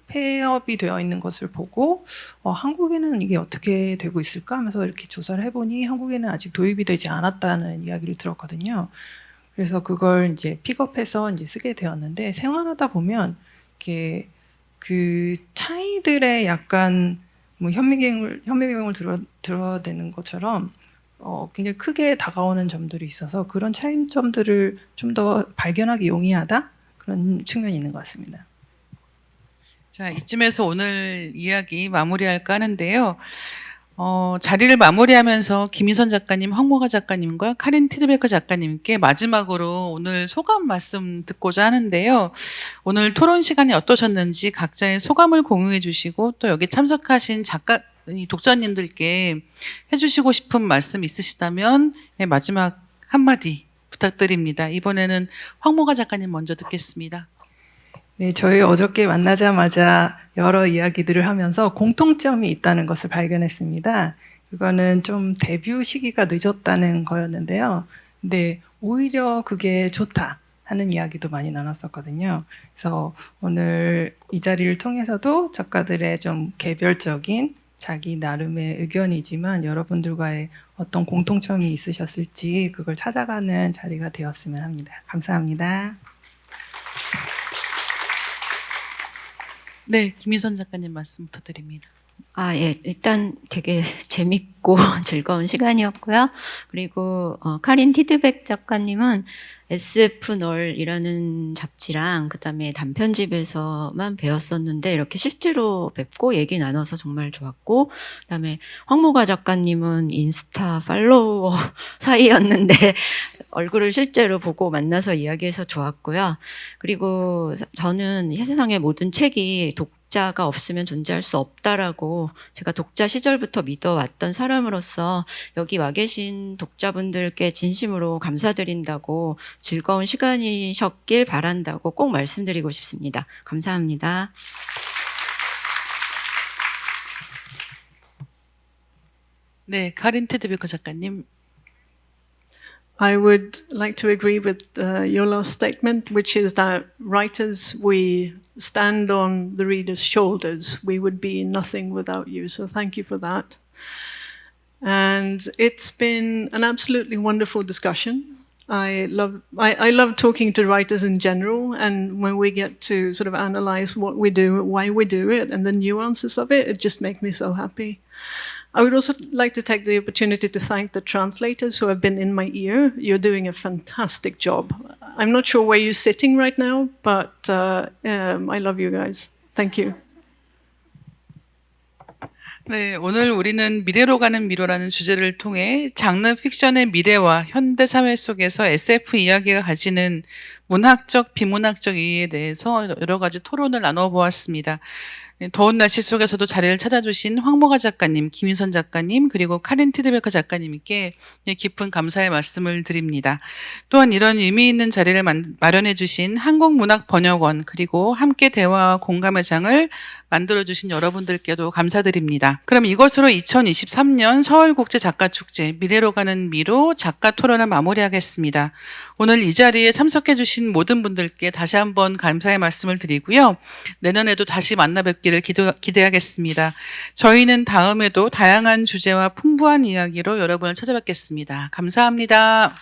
폐업이 되어 있는 것을 보고 한국에는 이게 어떻게 되고 있을까 하면서 이렇게 조사를 해보니 한국에는 아직 도입이 되지 않았다는 이야기를 들었거든요. 그래서 그걸 이제 픽업해서 이제 쓰게 되었는데, 생활하다 보면 이렇게 그 차이들의 약간 뭐 현미경을 드러내는 것처럼 굉장히 크게 다가오는 점들이 있어서 그런 차이점들을 좀 더 발견하기 용이하다, 그런 측면이 있는 것 같습니다. 자, 이쯤에서 오늘 이야기 마무리할까 하는데요. 자리를 마무리하면서 김희선 작가님, 황모가 작가님과 카린 티드베커 작가님께 마지막으로 오늘 소감 말씀 듣고자 하는데요. 오늘 토론 시간이 어떠셨는지 각자의 소감을 공유해 주시고, 또 여기 참석하신 독자님들께 해주시고 싶은 말씀 있으시다면 마지막 한마디 부탁드립니다. 이번에는 황모가 작가님 먼저 듣겠습니다. 네, 저희 어저께 만나자마자 여러 이야기들을 하면서 공통점이 있다는 것을 발견했습니다. 그거는 좀 데뷔 시기가 늦었다는 거였는데요. 근데 오히려 그게 좋다 하는 이야기도 많이 나눴었거든요. 그래서 오늘 이 자리를 통해서도 작가들의 좀 개별적인 자기 나름의 의견이지만 여러분들과의 어떤 공통점이 있으셨을지 그걸 찾아가는 자리가 되었으면 합니다. 감사합니다. 네, 김희선 작가님 말씀부터 드립니다. 예. 일단 되게 재밌고 즐거운 시간이었고요. 그리고 카린 티드백 작가님은 SF널이라는 잡지랑 그다음에 단편집에서만 배웠었는데 이렇게 실제로 뵙고 얘기 나눠서 정말 좋았고, 그다음에 황모가 작가님은 인스타 팔로워 사이였는데 얼굴을 실제로 보고 만나서 이야기해서 좋았고요. 그리고 저는 세상의 모든 책이 독자가 없으면 존재할 수 없다라고 제가 독자 시절부터 믿어왔던 사람으로서 여기 와 계신 독자분들께 진심으로 감사드린다고, 즐거운 시간이셨길 바란다고 꼭 말씀드리고 싶습니다. 감사합니다. 네, 카린 테드베커 작가님. I would like to agree with your last statement, which is that writers, we stand on the reader's shoulders. We would be nothing without you. So thank you for that. And it's been an absolutely wonderful discussion. I love talking to writers in general, and when we get to sort of analyze what we do, why we do it, and the nuances of it, it just makes me so happy. I would also like to take the opportunity to thank the translators who have been in my ear. You're doing a fantastic job. I'm not sure where you're sitting right now, but I love you guys. Thank you. 네, 오늘 우리는 미래로 가는 미로라는 주제를 통해 장르 픽션의 미래와 현대 사회 속에서 SF 이야기가 가지는 문학적, 비문학적 이해에 대해서 여러 가지 토론을 나눠보았습니다. 더운 날씨 속에서도 자리를 찾아주신 황모가 작가님, 김윤선 작가님, 그리고 카린 티드베커 작가님께 깊은 감사의 말씀을 드립니다. 또한 이런 의미 있는 자리를 마련해 주신 한국문학번역원, 그리고 함께 대화와 공감의 장을 만들어 주신 여러분들께도 감사드립니다. 그럼 이것으로 2023년 서울국제작가축제 미래로 가는 미로 작가 토론을 마무리하겠습니다. 오늘 이 자리에 참석해 주신 모든 분들께 다시 한번 감사의 말씀을 드리고요. 내년에도 다시 만나 뵙기를 기대하겠습니다. 저희는 다음에도 다양한 주제와 풍부한 이야기로 여러분을 찾아뵙겠습니다. 감사합니다.